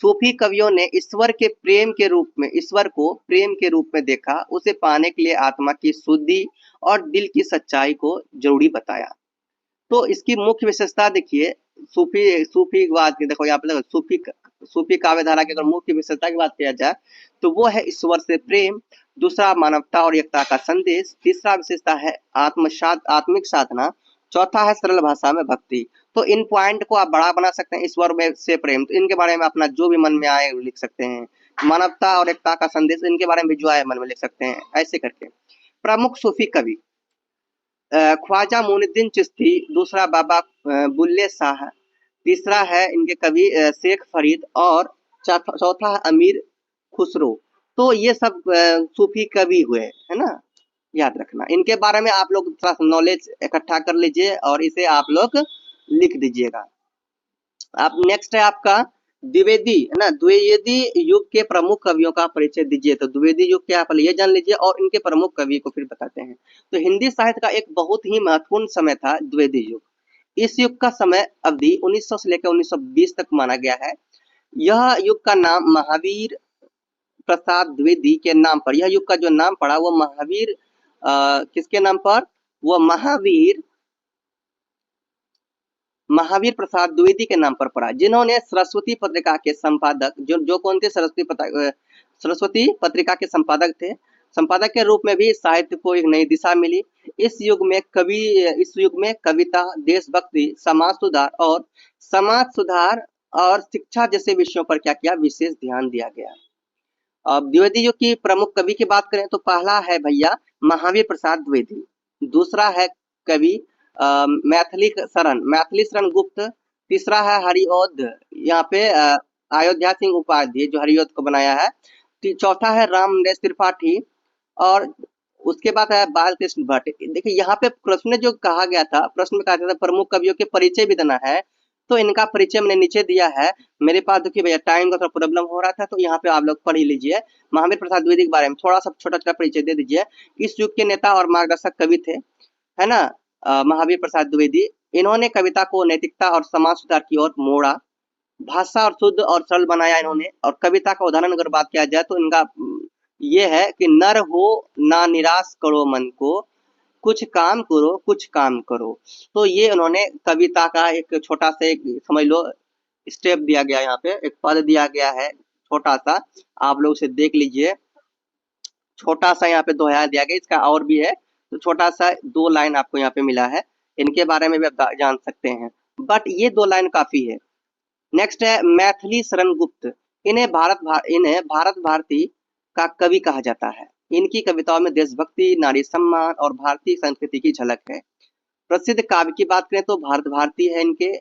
सूफी कवियों ने ईश्वर को प्रेम के रूप में देखा, उसे पाने के लिए आत्मा की शुद्धि और दिल की सच्चाई को जरूरी बताया। तो इसकी मुख्य विशेषता देखिए, सूफी की बात की, देखो यहाँ पे सूफी काव्य धारा की अगर मुख्य विशेषता की बात किया जाए तो वो है ईश्वर से प्रेम। दूसरा, मानवता और एकता का संदेश। तीसरा विशेषता है आत्मिक साधना। चौथा है सरल भाषा में भक्ति। तो इन पॉइंट को आप बड़ा बना सकते हैं, ईश्वर में से प्रेम, तो इनके बारे में अपना जो भी मन में आए लिख सकते हैं। मानवता और एकता का संदेश, इनके बारे में भी जो आए मन में लिख सकते हैं, ऐसे करके। प्रमुख सूफी कवि, ख्वाजा मोइनुद्दीन चिश्ती। दूसरा, बाबा बुल्ले शाह। तीसरा है इनके कवि शेख फरीद। और चौथा है अमीर खुसरो। तो ये सब सूफी कवि हुए, है ना, याद रखना। इनके बारे में आप लोग थोड़ा नॉलेज इकट्ठा कर लीजिए और इसे आप लोग लिख दीजिएगा। आप नेक्स्ट है आपका द्विवेदी, है ना। द्विवेदी युग के प्रमुख कवियों का परिचय दीजिए। तो द्विवेदी युग क्या, पहले ये जान लीजिए और इनके प्रमुख कवि को फिर बताते हैं। तो हिंदी साहित्य का एक बहुत ही महत्वपूर्ण समय था द्विवेदी युग। इस युग का समय अवधि 1900 से लेकर 1920 तक माना गया है। यह युग का नाम महावीर प्रसाद द्विवेदी के नाम पर, यह युग का जो नाम पड़ा वो महावीर किसके नाम पर? वो महावीर प्रसाद द्विवेदी के नाम पर पड़ा, जिन्होंने सरस्वती पत्रिका के संपादक, जो कौन थे? सरस्वती पत्रिका के संपादक थे। संपादक के रूप में भी साहित्य को एक नई दिशा मिली। इस युग में कविता, देशभक्ति, समाज सुधार और शिक्षा जैसे विषयों पर क्या किया? विशेष ध्यान दिया गया। अब द्विवेदी युग की प्रमुख कवि की बात करें तो पहला है भैया महावीर प्रसाद द्विवेदी। दूसरा है कवि मैथिली शरण गुप्त। तीसरा है हरिऔध, यहाँ पे अयोध्या सिंह उपाध्याय जो हरिऔध को बनाया है। चौथा है राम नरेश त्रिपाठी। और उसके बाद है बालकृष्ण भट्ट। देखिए यहाँ पे प्रश्न जो कहा गया था, प्रश्न में कहा गया था प्रमुख कवियों के परिचय भी देना है, तो इनका परिचय मैंने नीचे दिया है। मेरे पास देखिए भैया टाइम का थोड़ा प्रॉब्लम हो रहा था, तो यहाँ पे आप लोग पढ़ ही लीजिए। महावीर प्रसाद द्विवेदी के बारे में थोड़ा सा छोटा छोटा परिचय दे दीजिए। इस युग के नेता और मार्गदर्शक कवि थे, है ना। महावीर प्रसाद द्विवेदी, इन्होंने कविता को नैतिकता और समाज सुधार की ओर मोड़ा, भाषा और शुद्ध और सरल बनाया इन्होंने। और कविता का उदाहरण अगर बात किया जाए तो इनका ये है कि नर हो ना निराश करो मन को, कुछ काम करो कुछ काम करो। तो ये उन्होंने कविता का एक छोटा सा एक समझ लो स्टेप दिया गया, यहाँ पे एक पद दिया गया है छोटा सा, आप लोग उसे देख लीजिए। छोटा सा यहाँ पे दोहा दिया गया, इसका और भी है, तो छोटा सा 2 लाइन आपको यहाँ पे मिला है, इनके बारे में भी आप जान सकते हैं, बट ये 2 लाइन काफी है। नेक्स्ट है मैथिली शरण गुप्त, इन्हें भारत भारती का कवि कहा जाता है। इनकी कविताओं में देशभक्ति, नारी सम्मान और भारतीय संस्कृति की झलक है। प्रसिद्ध काव्य की बात करें तो भारत भारती है इनके,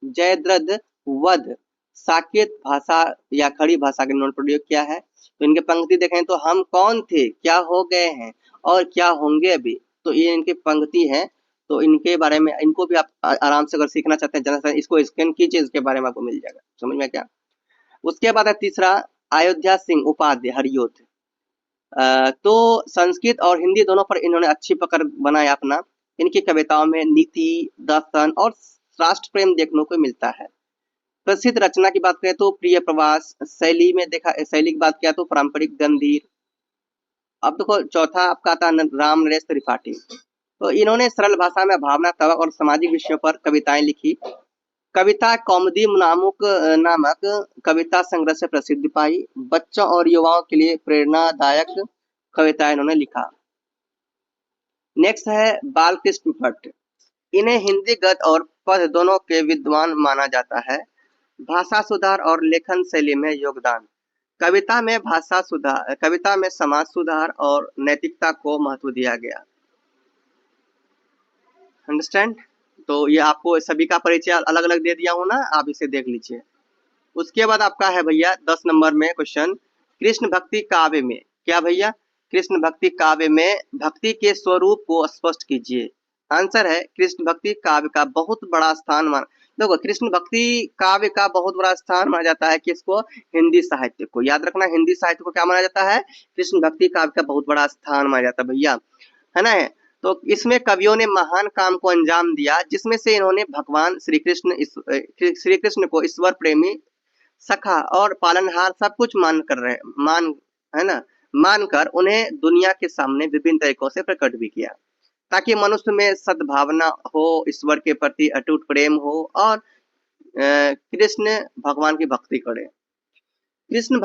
जयद्रथ वध, साकेत भाषा या खड़ी भाषा का इन्होंने प्रयोग किया है। तो इनके पंक्ति देखें तो हम कौन थे, क्या हो गए हैं और क्या होंगे अभी, तो ये इनकी पंक्ति है। तो इनके बारे में, इनको भी आप आराम से अगर सीखना चाहते हैं जनरल, इसको स्कैन कीजिए, इसके बारे में आपको मिल जाएगा, समझ में क्या। उसके बाद है तीसरा अयोध्या सिंह उपाध्याय हरियोध। तो संस्कृत और हिंदी दोनों पर इन्होंने अच्छी पकड़ बनाया अपना। इनकी कविताओं में नीति, दर्शन और राष्ट्र प्रेम देखने को मिलता है। प्रसिद्ध रचना की बात करें तो प्रिय प्रवास, शैली की बात किया तो पारंपरिक गंभीर। अब देखो चौथा आपका आता है राम नरेश त्रिपाठी। तो इन्होंने सरल भाषा में भावनात्मक और सामाजिक विषयों पर कविताएं लिखी। कविता कौमुदी नामक कविता संग्रह से प्रसिद्धि पाई। बच्चों और युवाओं के लिए प्रेरणादायक कविता इन्होंने लिखा। नेक्स्ट है बालकृष्ण भट्ट। इन्हें हिंदी गद्य और पद्य दोनों के विद्वान माना जाता है। भाषा सुधार और लेखन शैली में योगदान। कविता में समाज सुधार और नैतिकता को महत्व दिया गया। अंडरस्टैंड। तो ये आपको सभी का परिचय अलग अलग दे दिया हूं ना, आप इसे देख लीजिए। उसके बाद आपका है भैया 10 नंबर में क्वेश्चन, कृष्ण भक्ति काव्य में क्या भैया, कृष्ण भक्ति काव्य में भक्ति के स्वरूप को स्पष्ट कीजिए। आंसर है कृष्ण भक्ति काव्य का बहुत बड़ा स्थान माना। देखो कृष्ण भक्ति काव्य का बहुत बड़ा स्थान माना जाता है किसको, हिंदी साहित्य को। याद रखना, हिंदी साहित्य को क्या माना जाता है, कृष्ण भक्ति काव्य का बहुत बड़ा स्थान माना जाता है भैया, है ना। तो इसमें कवियों ने महान काम को अंजाम दिया, जिसमें से इन्होंने भगवान श्री कृष्ण को ईश्वर प्रेमी, सखा और पालनहार सब कुछ मानकर उन्हें दुनिया के सामने विभिन्न तरीकों से प्रकट भी किया, ताकि मनुष्य में सद्भावना हो, ईश्वर के प्रति अटूट प्रेम हो और कृष्ण भगवान की भक्ति करे। कृष्ण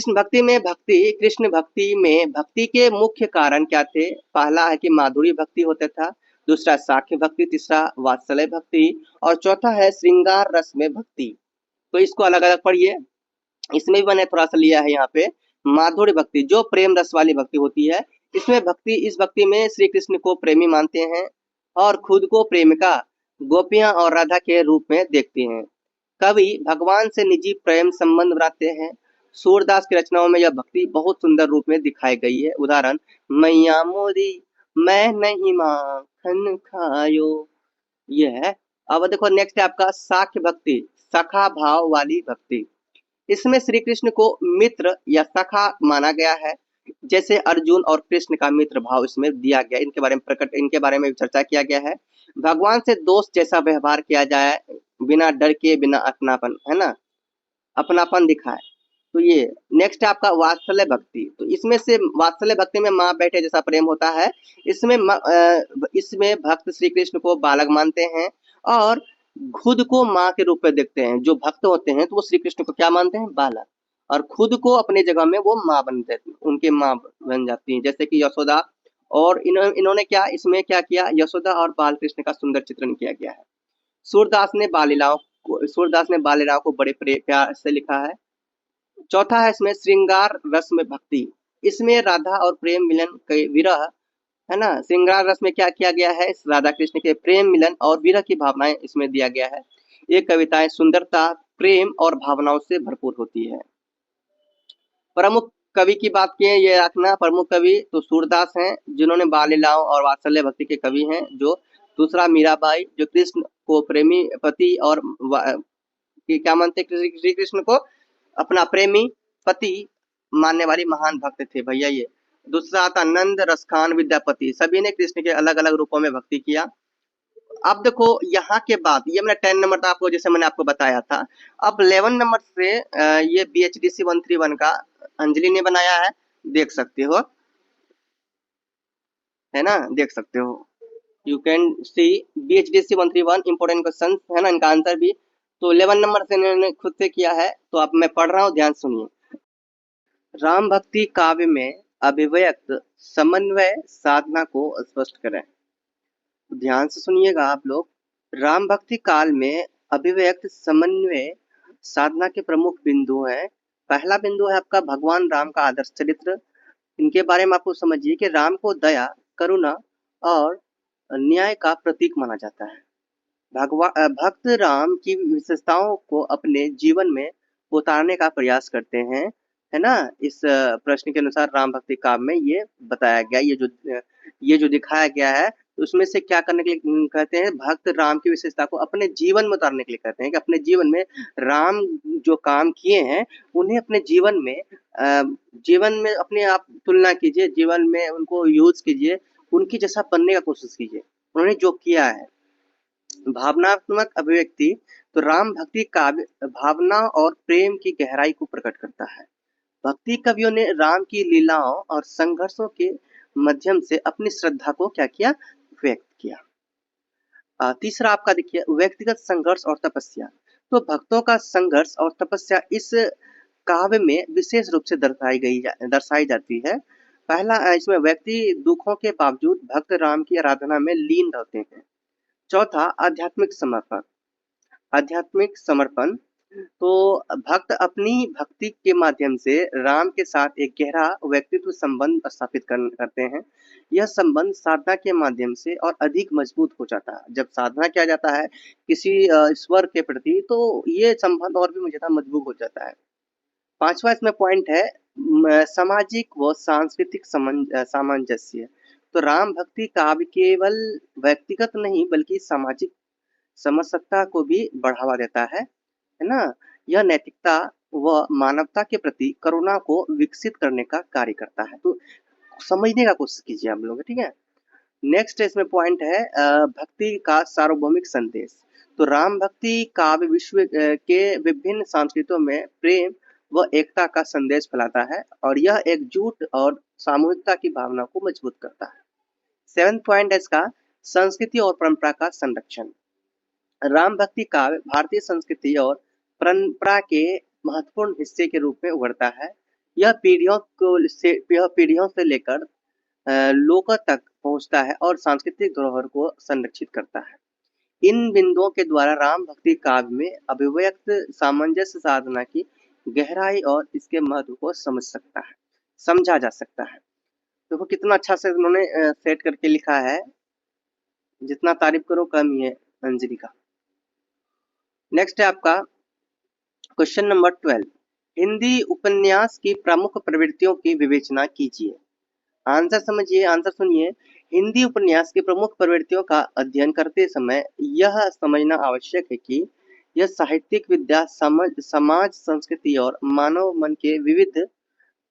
भक्ति में भक्ति के मुख्य कारण क्या थे। पहला है कि माधुरी भक्ति होता था, दूसरा साख्य भक्ति, तीसरा वात्सल्य भक्ति और चौथा है श्रृंगार रस में भक्ति। तो इसको अलग अलग पढ़िए। इसमें भी मैंने थोड़ा सा लिया है यहाँ पे माधुर्य भक्ति, जो प्रेम रस वाली भक्ति होती है। इस भक्ति में श्री कृष्ण को प्रेमी मानते हैं और खुद को प्रेमिका, गोपियां और राधा के रूप में देखते हैं। कवि भगवान से निजी प्रेम संबंध बनाते हैं। सूरदास की रचनाओं में यह भक्ति बहुत सुंदर रूप में दिखाई गई है। उदाहरण, मैया मोरी मैं नहीं माखन खायो, ये है। अब देखो नेक्स्ट है आपका साख्य भक्ति, सखा भाव वाली भक्ति। इसमें श्री कृष्ण को मित्र या सखा माना गया है, जैसे अर्जुन और कृष्ण का मित्र भाव इसमें दिया गया। इनके बारे में चर्चा किया गया है। भगवान से दोस्त जैसा व्यवहार किया जाए, बिना डर के, बिना अपनापन, है ना, अपनापन दिखाए। तो ये नेक्स्ट है आपका वात्सल्य भक्ति। तो इसमें से वात्सल्य भक्ति में माँ बेटे जैसा प्रेम होता है। इसमें भक्त श्री कृष्ण को बालक मानते हैं और खुद को माँ के रूप में देखते हैं। जो भक्त होते हैं तो वो श्री कृष्ण को क्या मानते हैं, बालक, और खुद को अपनी जगह में वो माँ उनके माँ बन जाती हैं। जैसे कि यशोदा, और इन्होंने इसमें क्या किया, यशोदा और बाल कृष्ण का सुंदर चित्रण किया गया है। सूरदास ने बाल लीलाओं को बड़े प्यार से लिखा है। चौथा है इसमें श्रृंगार रस में भक्ति। इसमें राधा और प्रेम मिलन के विरह, है ना, श्रृंगार रस में क्या किया गया है, राधा कृष्ण के प्रेम मिलन और विरह की भावनाएं इसमें दिया गया है। ये कविताएं सुंदरता, प्रेम और भावनाओं से भरपूर होती है। प्रमुख कवि की बात की है, ये रखना, प्रमुख कवि तो सूरदास हैं, जिन्होंने बाल लीलाओं और वात्सल्य भक्ति के कवि हैं। जो दूसरा मीराबाई, जो कृष्ण को प्रेमी पति और क्या मानते, श्री कृष्ण को अपना प्रेमी पति मानने वाली महान भक्त थे भैया ये। दूसरा आता नंद, रसखान, विद्यापति, सभी ने कृष्ण के अलग अलग रूपों में भक्ति किया। अब देखो यहाँ के बाद ये मैंने 10 नंबर था आपको, जैसे मैंने आपको बताया था। अब 11 नंबर से ये BHDC 131 का अंजलि ने बनाया है, देख सकते हो, है ना, देख सकते हो। You can see BHDC 131 important question है ना, इनका आंसर भी। तो 11 नंबर से इन्होंने खुद से किया है, तो अब मैं पढ़ रहा हूँ, ध्यान सुनिए। राम भक्ति काव्य में अभिव्यक्त समन्वय साधना को स्पष्ट करें। ध्यान से सुनिएगा आप लोग। राम भक्ति काल में अभिव्यक्त समन्वय साधना के प्रमुख बिंदु हैं। पहला बिंदु है आपका भगवान राम का आदर्श चरित्र। इनके बारे में आपको समझिए कि राम को दया, करुणा और न्याय का प्रतीक माना जाता है। भक्त राम की विशेषताओं को अपने जीवन में उतारने का प्रयास करते हैं, है ना। इस प्रश्न के अनुसार राम भक्ति काव्य में ये बताया गया, ये जो दिखाया गया है, उसमें से क्या करने के लिए कहते हैं, भक्त राम की विशेषता को अपने जीवन में उतारने के लिए कहते हैं कि अपने जीवन में राम जो काम किए हैं उन्हें अपने जीवन में अपने आप तुलना कीजिए, जीवन में उनको यूज कीजिए, उनकी जैसा बनने का कोशिश कीजिए, उन्होंने जो किया है। भावनात्मक अभिव्यक्ति, तो राम भक्ति काव्य भावना और प्रेम की गहराई को प्रकट करता है। भक्ति कवियों ने राम की लीलाओं और संघर्षों के माध्यम से अपनी श्रद्धा को क्या किया, व्यक्त किया। तीसरा आपका देखिए व्यक्तिगत संघर्ष और तपस्या। तो भक्तों का संघर्ष और तपस्या इस काव्य में विशेष रूप से दर्शाई जाती है। पहला इसमें व्यक्ति दुखों के बावजूद भक्त राम की आराधना में लीन रहते हैं। चौथा आध्यात्मिक समर्पण, तो भक्त अपनी भक्ति के माध्यम से राम के साथ एक गहरा व्यक्तित्व संबंध स्थापित करते हैं। यह संबंध साधना के माध्यम से और अधिक मजबूत हो जाता है। जब साधना किया जाता है किसी ईश्वर के प्रति, तो ये संबंध और भी ज्यादा मजबूत हो जाता है। पांचवा इसमें पॉइंट है सामाजिक व सांस्कृतिक सामंजस्य। तो राम भक्ति काव्य केवल व्यक्तिगत नहीं बल्कि सामाजिक समसत्ता को भी बढ़ावा देता है ना। यह नैतिकता व मानवता के प्रति करुणा को विकसित करने का कार्य करता है। तो समझने का कोशिश कीजिए आप लोग, ठीक है। नेक्स्ट इसमें पॉइंट है भक्ति का सार्वभौमिक संदेश। तो राम भक्ति काव्य विश्व के विभिन्न संस्कृतियों में प्रेम व एकता का संदेश फैलाता है और यह एकजुट और सामूहिकता की भावना को मजबूत करता है। 7th पॉइंट है इसका संस्कृति और परंपरा का संरक्षण। राम भक्ति काव्य भारतीय संस्कृति और परंपरा के महत्वपूर्ण हिस्से के रूप में उभरता है। यह पीढ़ियों से लेकर लोगों तक पहुंचता है और सांस्कृतिक धरोहर को संरक्षित करता है। इन बिंदुओं के द्वारा राम भक्ति काव्य में अभिव्यक्त सामंजस्य साधना की गहराई और इसके महत्व को समझा जा सकता है। देखो कितना अच्छा से उन्होंने सेट करके लिखा है, जितना तारीफ करो कम ही है अंजलि का। नेक्स्ट है आपका क्वेश्चन नंबर 12, हिंदी उपन्यास की प्रमुख प्रवृत्तियों की विवेचना कीजिए। आंसर समझिए, आंसर सुनिए। हिंदी उपन्यास की प्रमुख प्रवृत्तियों का अध्ययन करते समय यह समझना आवश्यक है कि यह साहित्यिक विद्या समाज संस्कृति और मानव मन के विविध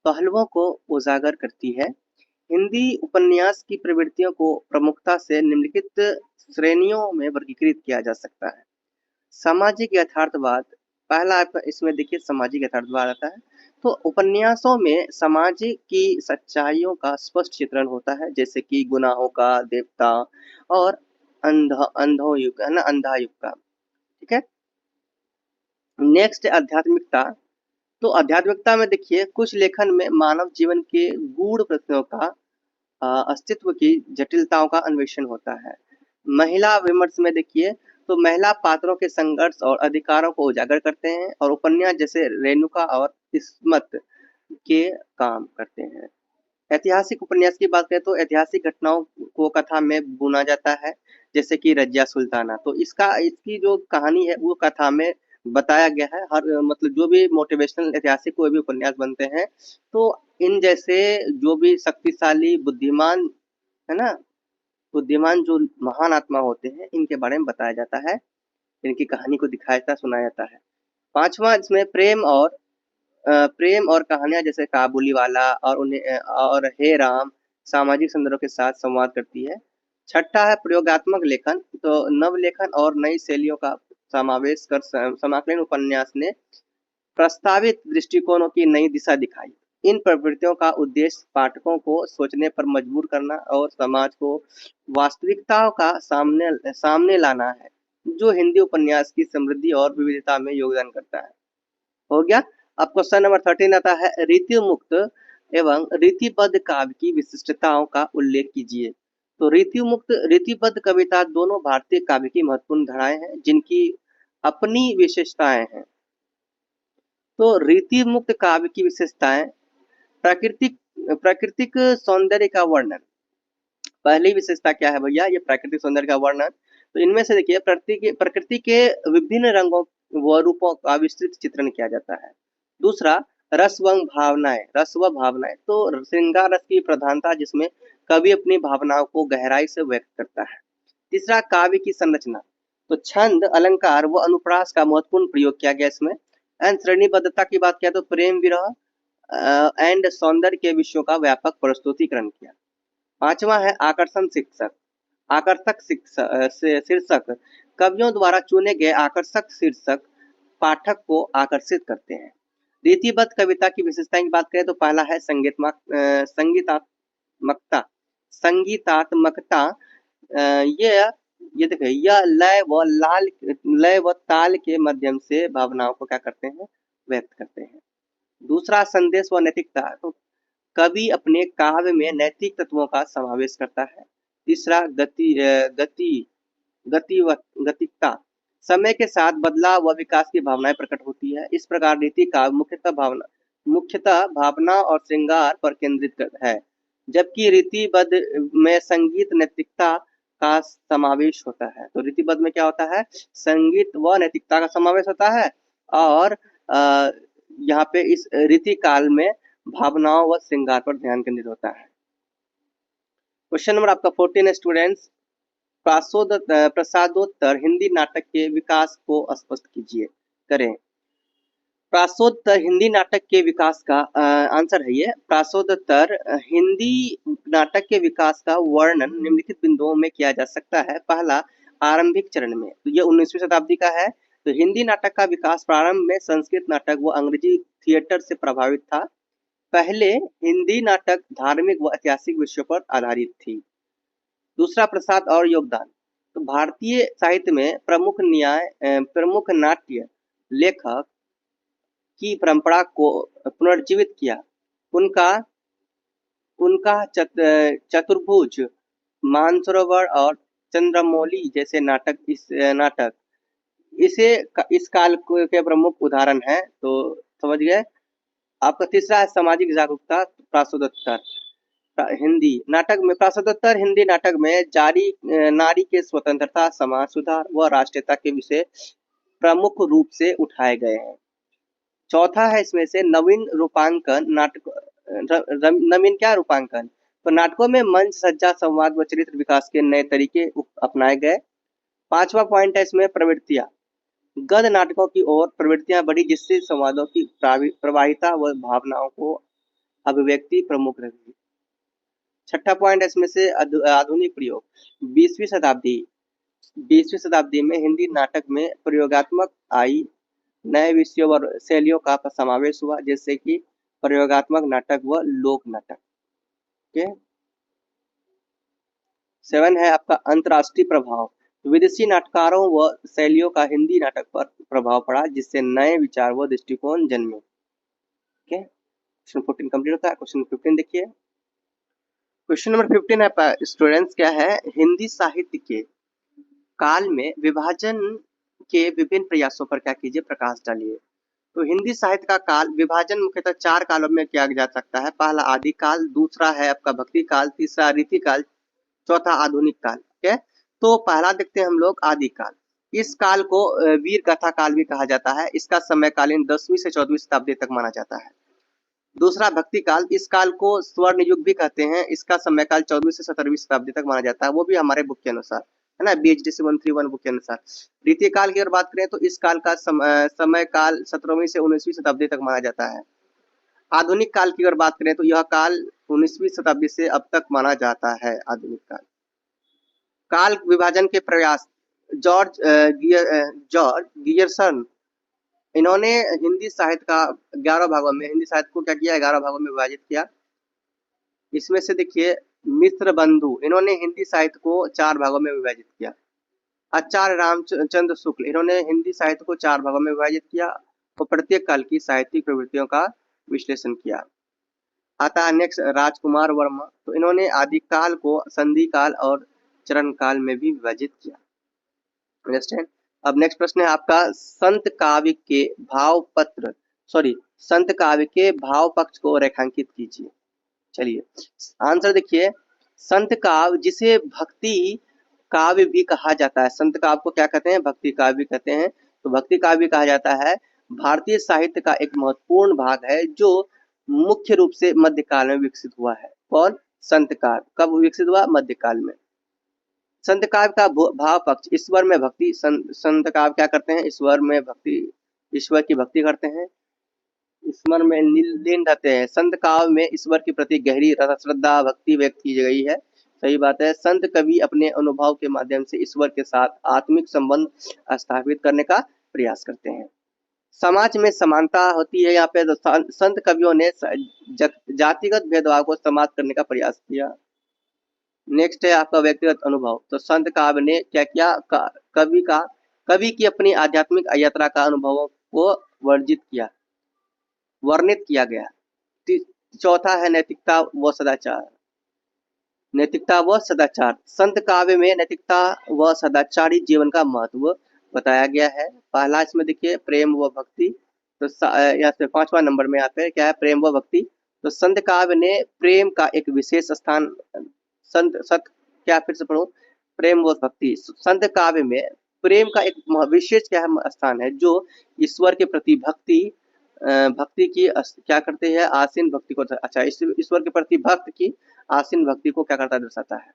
पहलुओं को उजागर करती है। हिंदी उपन्यास की प्रवृत्तियों को प्रमुखता से निम्नलिखित श्रेणियों में वर्गीकृत किया जा सकता है। सामाजिक यथार्थवाद, पहला इसमें देखिए सामाजिक यथार्थवाद आता है। तो उपन्यासों में समाज की सच्चाइयों का स्पष्ट चित्रण होता है, जैसे कि गुनाहों का, देवता और अंधों युग है ना, अंधा युग का, ठीक है। नेक्स्ट आध्यात्मिकता। तो आध्यात्मिकता में देखिए कुछ लेखन में मानव जीवन के गूढ़ प्रश्नों का अस्तित्व की जटिलताओं का अन्वेषण होता है। महिला विमर्श में देखिए तो महिला पात्रों के संघर्ष और अधिकारों को उजागर करते हैं और उपन्यास जैसे रेणुका और इस्मत के काम करते हैं। ऐतिहासिक उपन्यास की बात करें तो ऐतिहासिक घटनाओं को कथा में बुना जाता है, जैसे कि रजिया सुल्ताना। तो इसकी जो कहानी है वो कथा में बताया गया है। हर मतलब जो भी मोटिवेशनल ऐतिहासिक कोई भी उपन्यास बनते हैं तो इन जैसे जो भी शक्तिशाली बुद्धिमान है ना, बुद्धिमान जो महान आत्मा होते हैं इनके बारे में बताया जाता है, इनकी कहानी को दिखाया जाता सुनाया जाता है। पांचवा इसमें प्रेम और प्रेम और कहानियां जैसे काबुली वाला और और हे राम सामाजिक संदर्भ के साथ संवाद करती है। छठा है प्रयोगात्मक लेखन, तो नव लेखन और नई शैलियों का समावेश कर समकालीन उपन्यास ने प्रस्तावित दृष्टिकोणों की नई दिशा दिखाई। इन प्रवृत्तियों का उद्देश्य पाठकों को सोचने पर मजबूर करना और समाज को वास्तविकताओं का सामने लाना है, जो हिंदी उपन्यास की समृद्धि और विविधता में योगदान करता है। हो गया। अब क्वेश्चन नंबर 13 आता है, रीति मुक्त एवं रीतिबद्ध काव्य की विशिष्टताओं का उल्लेख कीजिए। तो रीतिबद्ध कविता दोनों भारतीय काव्य की महत्वपूर्ण धाराएं हैं, जिनकी अपनी विशेषताएं हैं। तो रीति मुक्त काव्य की विशेषताएं, प्राकृतिक प्राकृतिक सौंदर्य का वर्णन। पहली विशेषता क्या है भैया, ये प्राकृतिक सौंदर्य का वर्णन। तो इनमें से देखिए, प्रकृति के विभिन्न रंगों व रूपों का विस्तृत चित्रण किया जाता है। दूसरा, रस व भावनाएं, तो श्रृंगार रस की प्रधानता, जिसमें कवि अपनी भावनाओं को गहराई से व्यक्त करता है। तीसरा, काव्य की संरचना, तो छंद, अलंकार व अनुप्रास का महत्वपूर्ण प्रयोग किया गया इसमें। एंड श्रेणीबद्धता की बात किया तो प्रेम विरह एंड सौंदर्य के विषयों का व्यापक प्रस्तुतिकरण किया। पांचवा है आकर्षक शीर्षक, कवियों द्वारा चुने गए आकर्षक शीर्षक पाठक को आकर्षित करते हैं। रीतिबद्ध कविता की विशेषताएं की बात करें तो पहला है संगीतात्मकता। संगीतात्मकता ये देखिए, यह लय व ताल के माध्यम से भावनाओं को क्या करते हैं, व्यक्त करते हैं। दूसरा, संदेश व नैतिकता, तो कवि अपने काव्य में नैतिक तत्वों का समावेश करता है। तीसरा, गतिकता, समय के साथ बदलाव व विकास की भावनाएं प्रकट होती है। इस प्रकार रीति काव्य मुख्यतः भावना और श्रृंगार पर केंद्रित है, जबकि रीतिबद्ध में संगीत नैतिकता का समावेश होता है। तो रीतिबद्ध में क्या होता है, संगीत व नैतिकता का समावेश होता है, और यहाँ पे इस रीति काल में भावनाओं व श्रृंगार पर ध्यान केंद्रित होता है। क्वेश्चन नंबर आपका 14 है स्टूडेंट्स, प्रसादोत्तर हिंदी नाटक के विकास को स्पष्ट करें। प्रासोत्तर हिंदी नाटक के विकास का आंसर है ये। प्रासोत्तर हिंदी नाटक के विकास का वर्णन निम्नलिखित बिंदुओं में किया जा सकता है। पहला, आरंभिक चरण में, तो ये 19वीं शताब्दी का है। तो हिंदी नाटक का विकास प्रारंभ में संस्कृत नाटक व अंग्रेजी थिएटर से प्रभावित था। पहले हिंदी नाटक धार्मिक व ऐतिहासिक विषयों पर आधारित थी। दूसरा, प्रसाद और योगदान, तो भारतीय साहित्य में प्रमुख नाट्य लेखक की परंपरा को पुनर्जीवित किया। उनका चतुर्भुज, मानसरोवर और चंद्रमौली जैसे नाटक इस काल के प्रमुख उदाहरण है। तो समझ गए। आपका तीसरा है सामाजिक जागरूकता। प्रासोत्तर हिंदी नाटक में नारी के स्वतंत्रता, समाज सुधार व राष्ट्रीयता के विषय प्रमुख रूप से उठाए गए हैं। चौथा है इसमें से नवीन रूपांकन। तो नाटकों में मंच सज्जा, संवाद व चरित्र विकास के नए तरीके अपनाए गए। पांचवा पॉइंट है इसमें प्रवृत्तियां। गद्य नाटकों की ओर प्रवृत्तियां बढ़ी, जिससे संवादों की प्रवाहिता व भावनाओं को अभिव्यक्ति प्रमुख रही। छठा पॉइंट है इसमें से आधुनिक प्रयोग। 20वीं शताब्दी में हिंदी नाटक में प्रयोगात्मक आई, नए विषयों और शैलियों का समावेश हुआ, जैसे कि प्रयोगात्मक नाटक व लोक नाटक। ओके। 7 है आपका अंतर्राष्ट्रीय प्रभाव। विदेशी नाटकारों व शैलियों का हिंदी नाटक पर प्रभाव पड़ा, जिससे नए विचार व दृष्टिकोण जन्मे। ओके, क्वेश्चन 14 कंप्लीट होता है। क्वेश्चन 15 देखिए। क्वेश्चन नंबर 15 है स्टूडेंट्स, क्या है, हिंदी साहित्य के काल में विभाजन के विभिन्न प्रयासों पर क्या कीजिए, प्रकाश डालिए। तो हिंदी साहित्य का काल विभाजन मुख्यतः 4 कालों में किया जा सकता है। पहला आदिकाल, दूसरा है आपका भक्ति काल, तीसरा रीति काल, चौथा आधुनिक काल। ठीक है। तो पहला देखते हैं हम लोग आदिकाल। इस काल को वीर गाथा काल भी कहा जाता है। इसका समयकालीन 10वीं से 14वीं शताब्दी तक माना जाता है। दूसरा भक्ति काल, इस काल को स्वर्ण युग भी कहते हैं। इसका समयकाल 14वीं से 17वीं शताब्दी तक माना जाता है, वो भी हमारे बुक के अनुसार, है ना, BHD 731 बुक के अनुसार। द्वितीय काल की अगर बात करें तो इस काल का समय काल 17वीं से 19वीं शताब्दी तक माना जाता है। आधुनिक काल की अगर बात करें तो यह काल 19वीं शताब्दी से अब तक माना जाता है। आधुनिक काल काल विभाजन के प्रयास जॉर्ज गियर्सन, इन्होंने हिंदी साहित्य का 11 भागों में, हिंदी साहित्य को क्या किया, 11 भागों में विभाजित किया। इसमें से देखिए मिश्र बंधु, इन्होंने हिंदी साहित्य को 4 भागों में विभाजित किया। आचार्य रामचंद्र शुक्ल, इन्होंने हिंदी साहित्य को 4 भागों में विभाजित किया और प्रत्येक काल की साहित्यिक प्रवृत्तियों का विश्लेषण किया। आता है नेक्स्ट राजकुमार वर्मा, तो इन्होंने आदिकाल को संधि काल और चरण काल में भी विभाजित किया। अंडरस्टैंड। अब नेक्स्ट प्रश्न है आपका, संत काव्य के भाव पत्र संत काव्य के भाव पक्ष को रेखांकित कीजिए। चलिए आंसर देखिए, संत काव्य जिसे भक्ति काव्य भी कहा जाता है, संत काव्य को क्या कहते हैं, भक्ति काव्य भी कहते हैं। तो भक्ति काव्य भी कहा जाता है, भारतीय साहित्य का एक महत्वपूर्ण भाग है जो मुख्य रूप से मध्यकाल में विकसित हुआ है। कौन, संत काव्य कब विकसित हुआ, मध्यकाल में। संत काव्य का भाव पक्ष, ईश्वर में भक्ति, संत काव्य क्या करते हैं, ईश्वर में भक्ति, ईश्वर की भक्ति करते हैं, ईश्वर में लीन रहते हैं। संत काव्य में ईश्वर के प्रति गहरी श्रद्धा भक्ति व्यक्त की गई है। सही बात है। संत कवि अपने अनुभव के माध्यम से ईश्वर के साथ आत्मिक संबंध स्थापित करने का प्रयास करते हैं। समाज में समानता होती है यहाँ पे, तो संत कवियों ने जातिगत भेदभाव को समाप्त करने का प्रयास किया। नेक्स्ट है आपका व्यक्तिगत अनुभव, तो संत काव्य ने क्या किया, कवि की अपनी आध्यात्मिक यात्रा का अनुभवों को वर्णित किया गया। चौथा है नैतिकता व सदाचार। नैतिकता व सदाचार, संत काव्य में नैतिकता व सदाचारी जीवन का महत्व बताया गया है। पहला इसमें देखिए प्रेम व भक्ति, तो यहाँ से 5वां नंबर में यहाँ पे क्या है, प्रेम व भक्ति। तो संत काव्य ने प्रेम का एक विशेष स्थान, क्या फिर से पढ़ो, प्रेम व भक्ति, संत काव्य में प्रेम का एक विशेष क्या है स्थान है, जो ईश्वर के प्रति भक्ति की क्या करते हैं, आसीन भक्ति को, अच्छा ईश्वर के प्रति भक्त की आसीन भक्ति को क्या करता दर्शाता है।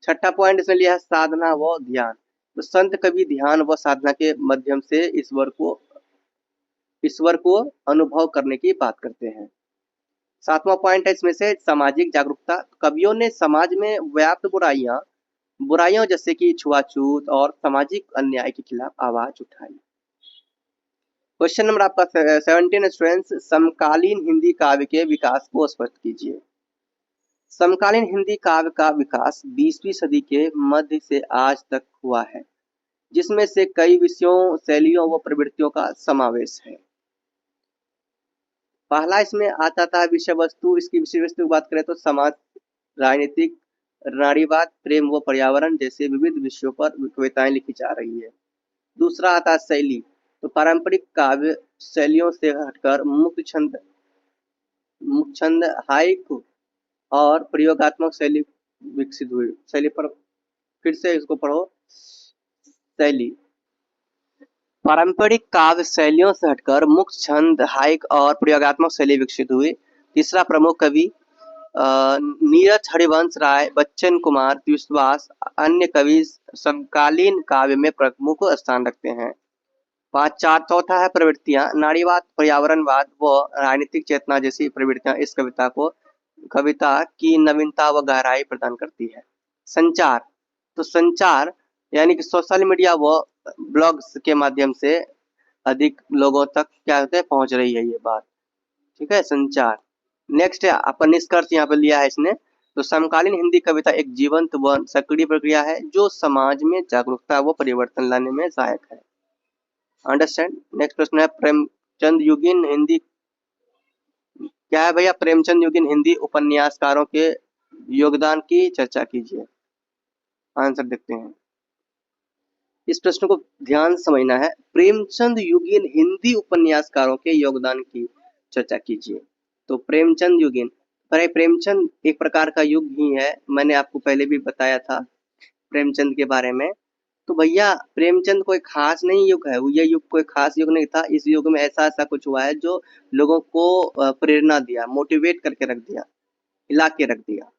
छठा पॉइंट इसमें लिया है साधना व ध्यान, तो संत कवि ध्यान व साधना के माध्यम से ईश्वर को अनुभव करने की बात करते हैं। 7वां पॉइंट है इसमें से सामाजिक जागरूकता, कवियों ने समाज में व्याप्त बुराइयों जैसे कि छुआछूत और सामाजिक अन्याय के खिलाफ आवाज उठाई। क्वेश्चन नंबर आपका 17 स्टूडेंट्स, समकालीन हिंदी काव्य के विकास को स्पष्ट कीजिए। समकालीन हिंदी काव्य का विकास 20वीं सदी के मध्य से आज तक हुआ है, जिसमें से कई विषयों, शैलियों व प्रवृत्तियों का समावेश है। पहला इसमें आता था विषय वस्तु, इसकी विषय वस्तु की बात करें तो समाज, राजनीतिक, नारीवाद, प्रेम व पर्यावरण जैसे विविध विषयों पर कविताएं लिखी जा रही है। दूसरा आता शैली, तो पारंपरिक काव्य शैलियों से हटकर मुक्त छंद, हाइकु और प्रयोगात्मक शैली विकसित हुई। शैली पर फिर से इसको पढ़ो, शैली, पारंपरिक काव्य शैलियों से हटकर मुक्त छंद, हाइक और प्रयोगात्मक शैली विकसित हुई। तीसरा प्रमुख कवि नीरज हरिवंश राय, बच्चन कुमार विश्वास, अन्य कवि समकालीन काव्य में प्रमुख स्थान रखते हैं। चौथा है प्रवृत्तियां, नारीवाद, पर्यावरणवाद व राजनीतिक चेतना जैसी प्रवृत्तियां इस कविता की नवीनता व गहराई प्रदान करती है। संचार, तो संचार यानी कि सोशल मीडिया व ब्लॉग्स के माध्यम से अधिक लोगों तक क्या होते हैं, पहुंच रही है ये बात, ठीक है, संचार। नेक्स्ट है आपका निष्कर्ष यहाँ पे लिया है इसने, तो समकालीन हिंदी कविता एक जीवंत व सक्रिय प्रक्रिया है जो समाज में जागरूकता व परिवर्तन लाने में सहायक है। अंडरस्टैंड। नेक्स्ट प्रश्न है प्रेमचंद युगीन हिंदी, क्या है भैया, प्रेमचंद युगीन हिंदी उपन्यासकारों के योगदान की चर्चा कीजिए। आंसर देखते हैं, इस प्रश्न को ध्यान समझना है। प्रेमचंद युगीन हिंदी उपन्यासकारों के योगदान की चर्चा कीजिए। तो प्रेमचंद युगीन, प्रेमचंद एक प्रकार का युग ही है, मैंने आपको पहले भी बताया था प्रेमचंद के बारे में। तो भैया प्रेमचंद कोई खास नहीं युग है, ये युग कोई खास युग नहीं था। इस युग में ऐसा कुछ हुआ है जो लोगों को प्रेरणा दिया, मोटिवेट करके रख दिया, हिला के रख दिया।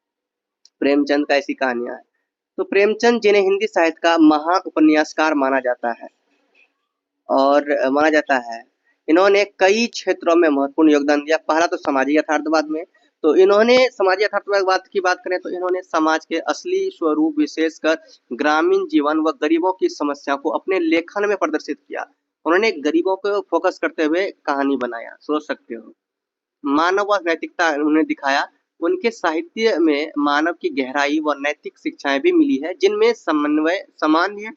प्रेमचंद का ऐसी कहानियां है। तो प्रेमचंद जिन्हें हिंदी साहित्य का महान उपन्यासकार माना जाता है, इन्होंने कई क्षेत्रों में महत्वपूर्ण योगदान दिया। पहला तो सामाजिक यथार्थवाद में, तो इन्होंने सामाजिक यथार्थवाद की बात करें तो इन्होंने समाज के असली स्वरूप विशेषकर ग्रामीण जीवन व गरीबों की समस्या को अपने लेखन में प्रदर्शित किया। उन्होंने गरीबों को फोकस करते हुए कहानी बनाया, सोच सकते हो। मानव व नैतिकता उन्हें दिखाया। उनके साहित्य में मानव की गहराई व नैतिक शिक्षाएं भी मिली है, जिनमें समन्वय सामान्य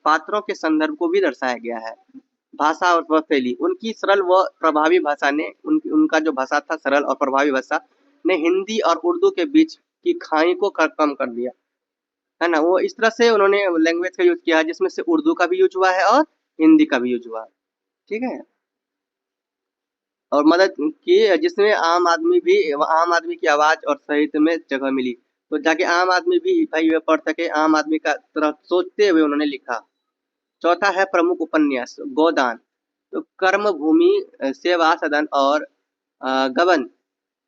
पात्रों के संदर्भ को भी दर्शाया गया है। भाषा और वह शैली, उनकी सरल व प्रभावी भाषा ने उनका जो भाषा था सरल और प्रभावी भाषा ने हिंदी और उर्दू के बीच की खाई को कम कर दिया, है ना। वो इस तरह से उन्होंने लैंग्वेज का यूज किया है जिसमें से उर्दू का भी यूज हुआ है और हिंदी का भी यूज हुआ है, ठीक है। और मदद की जिसमें आम आदमी की आवाज और साहित्य में जगह मिली, तो जाके आम आदमी भी भाई वे पढ़ सके, आम आदमी का तरह सोचते हुए उन्होंने लिखा। चौथा है प्रमुख उपन्यास गोदान, तो कर्म भूमि, सेवा सदन और गबन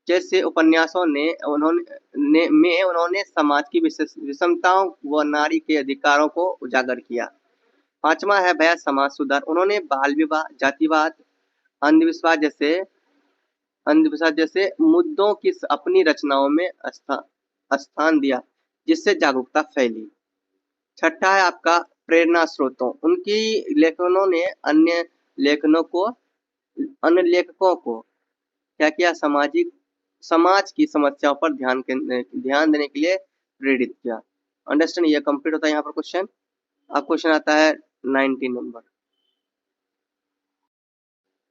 जैसे उपन्यासों ने उन्होंने समाज की विषमताओं व नारी के अधिकारों को उजागर किया। पांचवा है भैया समाज सुधार, उन्होंने बाल विवाह, जातिवाद, अंधविश्वास जैसे मुद्दों की अपनी रचनाओं में स्थान दिया, जिससे जागरूकता फैली। छठा है आपका प्रेरणा स्रोतों, उनकी लेखनों ने अन्य लेखकों को क्या किया, समाज की समस्याओं पर ध्यान देने के लिए प्रेरित किया। अंडरस्टैंड, ये कंप्लीट होता है यहाँ पर क्वेश्चन। अब क्वेश्चन आता है 19 नंबर।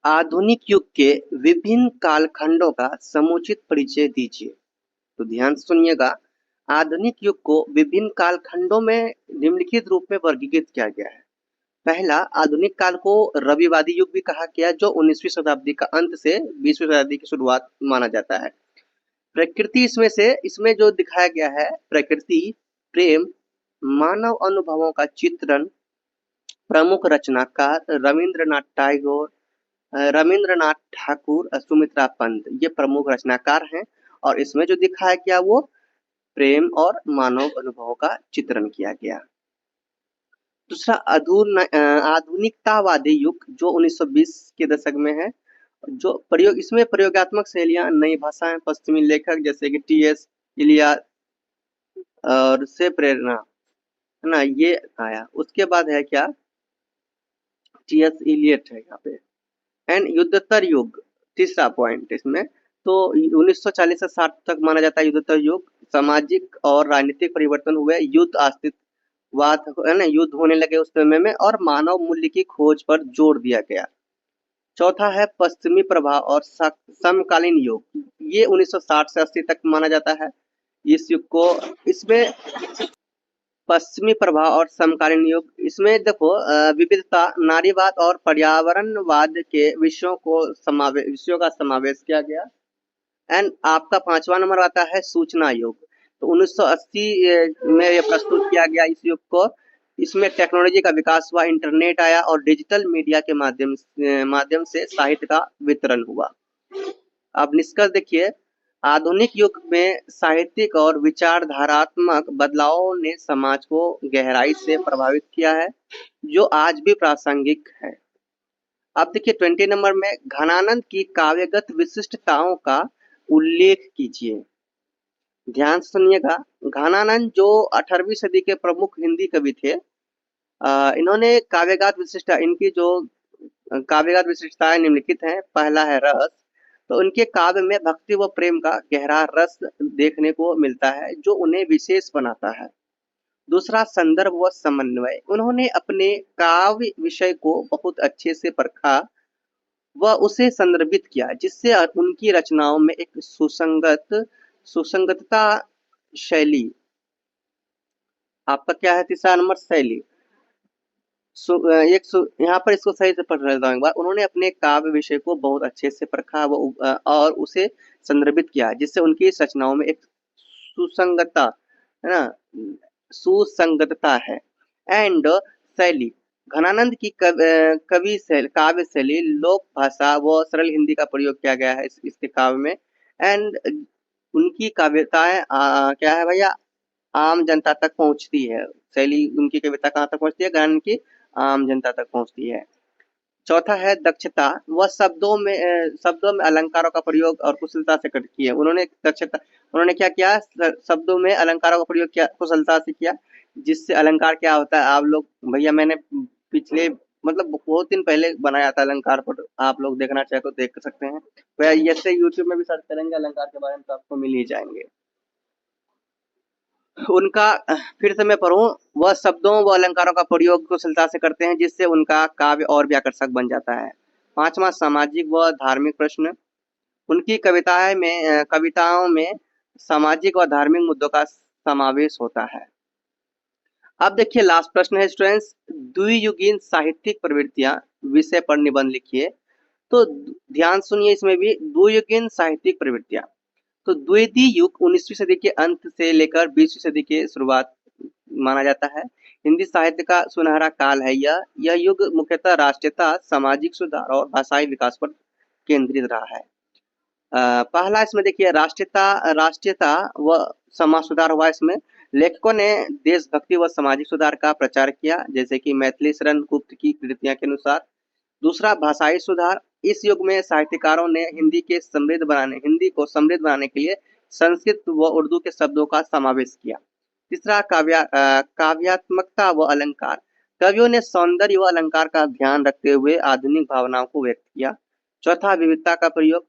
आधुनिक युग के विभिन्न कालखंडों का समुचित परिचय दीजिए। तो ध्यान से सुनिएगा, आधुनिक युग को विभिन्न कालखंडों में निम्नलिखित रूप में वर्गीकृत किया गया है। पहला, आधुनिक काल को रविवादी युग भी कहा गया, जो 19वीं शताब्दी का अंत से 20वीं शताब्दी की शुरुआत माना जाता है। प्रकृति इसमें जो दिखाया गया है, प्रकृति, प्रेम, मानव अनुभवों का चित्रण, प्रमुख रचनाकार रविंद्रनाथ ठाकुर, सुमित्रा पंत, ये प्रमुख रचनाकार हैं। और इसमें जो दिखाया गया वो प्रेम और मानव अनुभवों का चित्रण किया गया। दूसरा, आधुनिकतावादी युग, जो 1920 के दशक में है, जो इसमें प्रयोगात्मक शैलियां, नई भाषाएं, पश्चिमी लेखक जैसे कि टी.एस. इलियट और से प्रेरणा, है ना, ये आया। उसके बाद है क्या, टी.एस. इलियट है यहाँ पे। एंड युद्धोत्तर युग, तीसरा पॉइंट इसमें, तो 1940 से 60 तक माना जाता है युद्धोत्तर युग। सामाजिक और राजनीतिक परिवर्तन हुए, युद्ध अस्तित्ववाद, है ना, युद्ध होने लगे उस समय में, और मानव मूल्य की खोज पर जोर दिया गया। चौथा है पश्चिमी प्रभाव और समकालीन युग, ये 1960 से 80 तक माना जाता है इस युग को। इसमें पश्चिमी प्रभाव और समकालीन युग, इसमें देखो विविधता, नारीवाद और पर्यावरणवाद के विषयों का समावेश किया गया। एंड आपका पांचवा नंबर आता है सूचना युग, तो 1980 में यह प्रस्तुत किया गया इस युग को। इसमें टेक्नोलॉजी का विकास हुआ, इंटरनेट आया और डिजिटल मीडिया के माध्यम से साहित्य का वितरण हुआ। अब निष्कर्ष देखिए, आधुनिक युग में साहित्यिक और विचारधारात्मक बदलावों ने समाज को गहराई से प्रभावित किया है, जो आज भी प्रासंगिक है। अब देखिए 20 नंबर में, घनानंद की काव्यगत विशिष्टताओं का उल्लेख कीजिए। ध्यान से सुनिएगा, घनानंद जो 18वीं सदी के प्रमुख हिंदी कवि थे, इन्होंने इनकी जो काव्यगत विशिष्टताएं निम्नलिखित हैं। पहला है रस, तो उनके काव्य में भक्ति व प्रेम का गहरा रस देखने को मिलता है, जो उन्हें विशेष बनाता है। दूसरा, संदर्भ व समन्वय, उन्होंने अपने काव्य विषय को बहुत अच्छे से परखा व उसे संदर्भित किया, जिससे उनकी रचनाओं में एक सुसंगतता शैली। आपका क्या है तीसरा नंबर, शैली। यहाँ पर इसको सही से पढ़ लेता हूँ एक बार। उन्होंने अपने काव्य विषय को बहुत अच्छे से परखा और उसे संदर्भित किया, जिससे उनकी इस रचनाओं में एक सुसंगतता, है ना, सुसंगतता है। एंड शैली, घनानंद की काव्य शैली, लोक भाषा व सरल हिंदी का प्रयोग किया गया है इसके काव्य में। एंड उनकी काव्यताएं क्या है भैया, आम जनता तक पहुंचती है। शैली उनकी कविता कहाँ तक पहुंचती है, घनानंद की आम जनता तक पहुंचती है। चौथा है दक्षता, वह शब्दों में अलंकारों का प्रयोग और कुशलता से किया। उन्होंने दक्षता, उन्होंने क्या किया, शब्दों में अलंकारों का प्रयोग किया, कुशलता से किया। जिससे अलंकार क्या होता है, आप लोग, भैया मैंने पिछले मतलब बहुत दिन पहले बनाया था अलंकार पर, आप लोग देखना चाहे तो देख सकते हैं। वह ऐसे यूट्यूब में भी सर्च करेंगे अलंकार के बारे में तो आपको मिल ही जाएंगे। उनका फिर से मैं पढ़ूं, वह शब्दों व अलंकारों का प्रयोग कुशलता से करते हैं जिससे उनका काव्य और भी आकर्षक बन जाता है। पांचवा, सामाजिक व धार्मिक प्रश्न। उनकी कविताओं में सामाजिक व धार्मिक मुद्दों का समावेश होता है। अब देखिए लास्ट प्रश्न है स्टूडेंट्स, द्वियुगीन साहित्यिक प्रवृत्तियां विषय पर निबंध लिखिए। तो ध्यान सुनिए, इसमें भी द्वियुगीन साहित्यिक प्रवृत्तियां। तो द्वितीय युग 19वीं सदी के अंत से लेकर 20वीं सदी के शुरुआत माना जाता है। हिंदी साहित्य का सुनहरा काल है यह युग मुख्यतः राष्ट्रीयता, सामाजिक सुधार और भाषाई विकास पर केंद्रित रहा है। पहला इसमें देखिए राष्ट्रीयता व समाज सुधार हुआ। इसमें लेखकों ने देशभक्ति व सामाजिक सुधार का प्रचार किया, जैसे कि मैथिली शरण गुप्त की कृतियां के अनुसार। दूसरा, भाषाई सुधार। इस युग में साहित्यकारों ने हिंदी को समृद्ध बनाने के लिए संस्कृत व उर्दू के शब्दों का समावेश किया। तीसरा, काव्यात्मकता व अलंकार। कवियों ने सौंदर्य व अलंकार का ध्यान रखते हुए आधुनिक भावनाओं को व्यक्त किया। चौथा, विविधता का प्रयोग।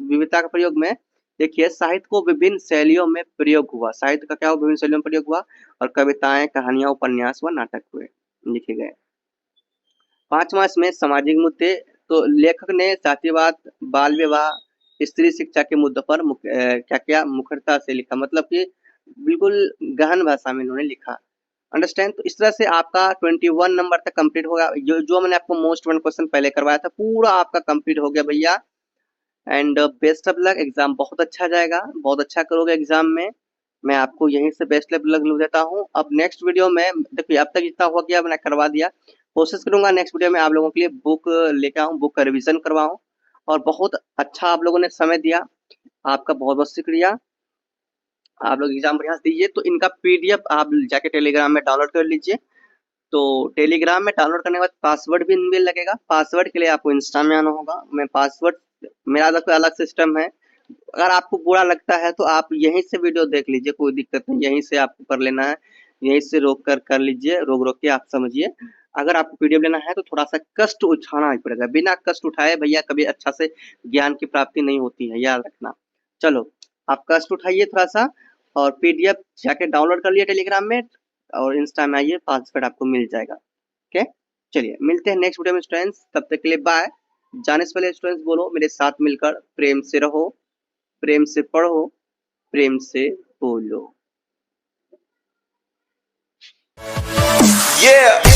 विविधता का प्रयोग में देखिए साहित्य को विभिन्न शैलियों में प्रयोग हुआ। साहित्य का क्या हुआ, विभिन्न शैलियों में प्रयोग हुआ और कविताएं, कहानियां, उपन्यास व नाटक हुए, लिखे गए। पांचवा इसमें सामाजिक मुद्दे। तो लेखक ने जातिवाद, बाल विवाह, स्त्री शिक्षा के मुद्दों पर क्या क्या मुखरता से लिखा, मतलब कि बिल्कुल गहन भाषा में इन्होंने लिखा। अंडरस्टैंड। तो इस तरह से आपका 21 नंबर तक कंप्लीट होगा। जो मैंने आपको मोस्ट वन क्वेश्चन पहले करवाया था पूरा आपका कंप्लीट हो गया भैया। And best of luck, exam बहुत अच्छा जाएगा, बहुत अच्छा करोगे एग्जाम में। मैं आपको यहीं से बेस्ट ऑफ लक देता हूँ। अब नेक्स्ट वीडियो में देखिए, अब तक जितना हो गया मैंने करवा दिया, कोशिश करूंगा नेक्स्ट वीडियो में आप लोगों के लिए बुक लेके आऊँ, बुक का रिविजन करवाऊँ। और बहुत अच्छा आप लोगों ने समय दिया, आपका बहुत बहुत शुक्रिया। आप लोग एग्जाम बढ़िया से दीजिए। तो इनका पीडीएफ आप जाके टेलीग्राम में डाउनलोड कर लीजिए। तो टेलीग्राम में डाउनलोड करने के बाद पासवर्ड भी इनबिल्ट लगेगा। पासवर्ड के लिए आपको इंस्टा में आना होगा। मैं पासवर्ड, मेरा अलग सिस्टम है। अगर आपको बुरा लगता है तो आप यहीं से वीडियो देख लीजिए, कोई दिक्कत नहीं, यहीं से आपको कर लेना है, यहीं से रोक कर लीजिए, रोक के आप समझिए। अगर आपको पीडीएफ लेना है तो थोड़ा सा कष्ट उठाना ही पड़ेगा, बिना कष्ट उठाए भैया कभी अच्छा से ज्ञान की प्राप्ति नहीं होती है, याद रखना। चलो आप कष्ट उठाइए थोड़ा सा और पीडीएफ जाके डाउनलोड कर लिए टेलीग्राम में और इंस्टा में आइए, पासवर्ड आपको मिल जाएगा। ओके, चलिए मिलते हैं नेक्स्ट वीडियो में स्टूडेंट्स, तब तक के लिए बाय। जाने से पहले स्टूडेंट्स बोलो मेरे साथ मिलकर, प्रेम से रहो, प्रेम से पढ़ो, प्रेम से बोलो। Yeah.